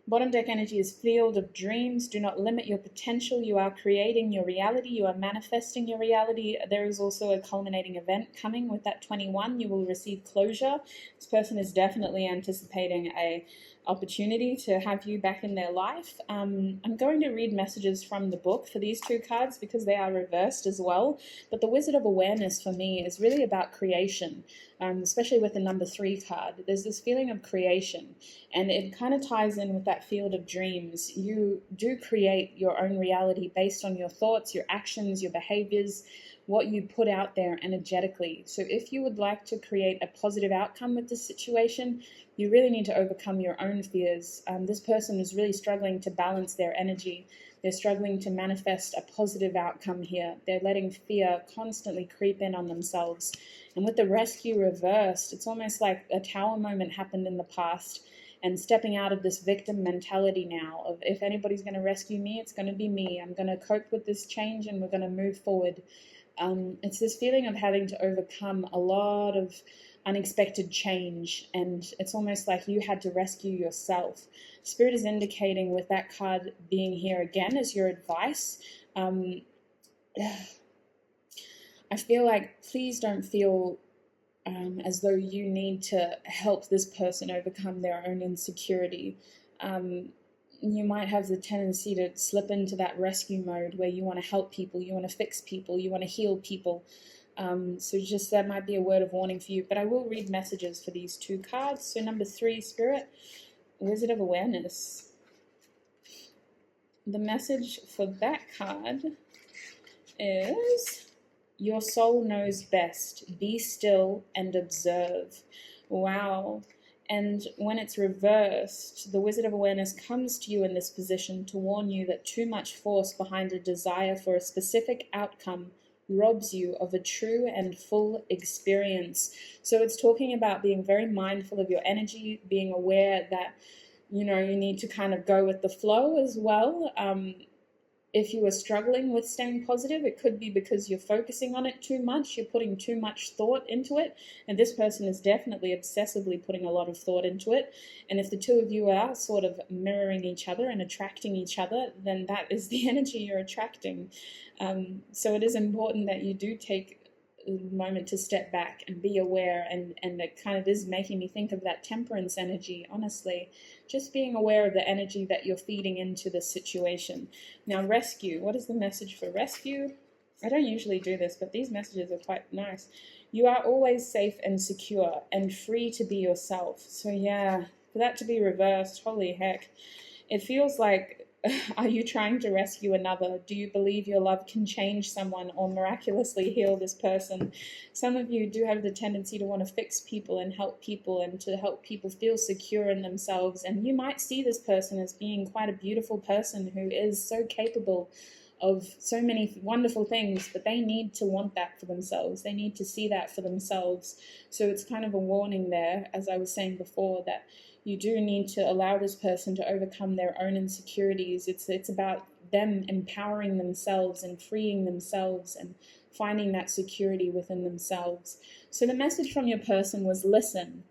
Bottom deck energy is Field of Dreams. Do not limit your potential. You are creating your reality. You are manifesting your reality. There is also a culminating event coming with that 21. You will receive closure. This person is definitely anticipating a opportunity to have you back in their life. I'm going to read messages from the book for these two cards because they are reversed as well. But the Wizard of Awareness for me is really about creation, especially with the number 3 card. There's this feeling of creation, and it kind of ties in with that Field of Dreams. You do create your own reality based on your thoughts, your actions, your behaviors, what you put out there energetically. So if you would like to create a positive outcome with this situation, you really need to overcome your own fears. This person is really struggling to balance their energy. They're struggling to manifest a positive outcome here. They're letting fear constantly creep in on themselves. And with the Rescue reversed, it's almost like a tower moment happened in the past and stepping out of this victim mentality now of if anybody's going to rescue me, it's going to be me. I'm going to cope with this change and we're going to move forward. It's this feeling of having to overcome a lot of unexpected change, and it's almost like you had to rescue yourself. Spirit is indicating with that card being here again as your advice. I feel like please don't feel as though you need to help this person overcome their own insecurity. You might have the tendency to slip into that rescue mode where you want to help people, you want to fix people, you want to heal people. So just that might be a word of warning for you. But I will read messages for these two cards. So number 3, Spirit, Wizard of Awareness. The message for that card is, your soul knows best. Be still and observe. Wow. And when it's reversed, the Wizard of Awareness comes to you in this position to warn you that too much force behind a desire for a specific outcome robs you of a true and full experience. So it's talking about being very mindful of your energy, being aware that, you need to kind of go with the flow as well. If you are struggling with staying positive, it could be because you're focusing on it too much, you're putting too much thought into it, and this person is definitely obsessively putting a lot of thought into it. And if the two of you are sort of mirroring each other and attracting each other, then that is the energy you're attracting. So it is important that you do take a moment to step back and be aware, and it kind of is making me think of that temperance energy, honestly. Just being aware of the energy that you're feeding into the situation. Now, rescue. What is the message for rescue? I don't usually do this, but these messages are quite nice. You are always safe and secure and free to be yourself. So yeah, for that to be reversed, holy heck. It feels like, are you trying to rescue another? Do you believe your love can change someone or miraculously heal this person? Some of you do have the tendency to want to fix people and to help people feel secure in themselves. And you might see this person as being quite a beautiful person who is so capable of so many wonderful things, but they need to want that for themselves. They need to see that for themselves. So it's kind of a warning there, as I was saying before, that you do need to allow this person to overcome their own insecurities. It's about them empowering themselves and freeing themselves and finding that security within themselves. So the message from your person was, listen,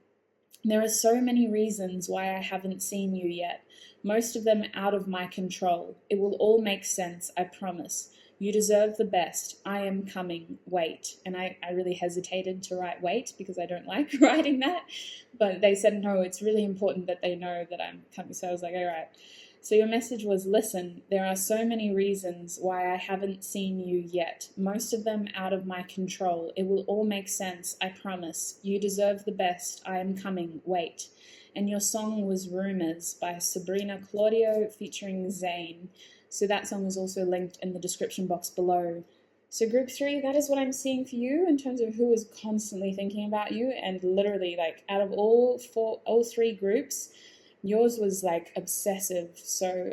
there are so many reasons why I haven't seen you yet. Most of them out of my control. It will all make sense, I promise. You deserve the best. I am coming. Wait. And I really hesitated to write wait because I don't like writing that. But they said, no, it's really important that they know that I'm coming. So I was like, all right. So your message was, listen, there are so many reasons why I haven't seen you yet. Most of them out of my control. It will all make sense. I promise. You deserve the best. I am coming. Wait. And your song was Rumors by Sabrina Claudio featuring Zayn. So that song is also linked in the description box below. So group 3, that is what I'm seeing for you in terms of who is constantly thinking about you. And literally, like, out of all 3 groups, yours was like obsessive. So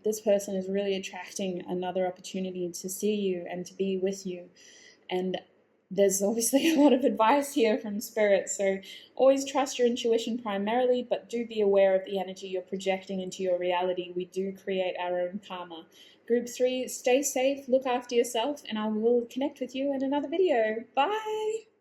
this person is really attracting another opportunity to see you and to be with you. And there's obviously a lot of advice here from Spirit. So always trust your intuition primarily, but do be aware of the energy you're projecting into your reality. We do create our own karma. Group 3, stay safe, look after yourself, and I will connect with you in another video. Bye!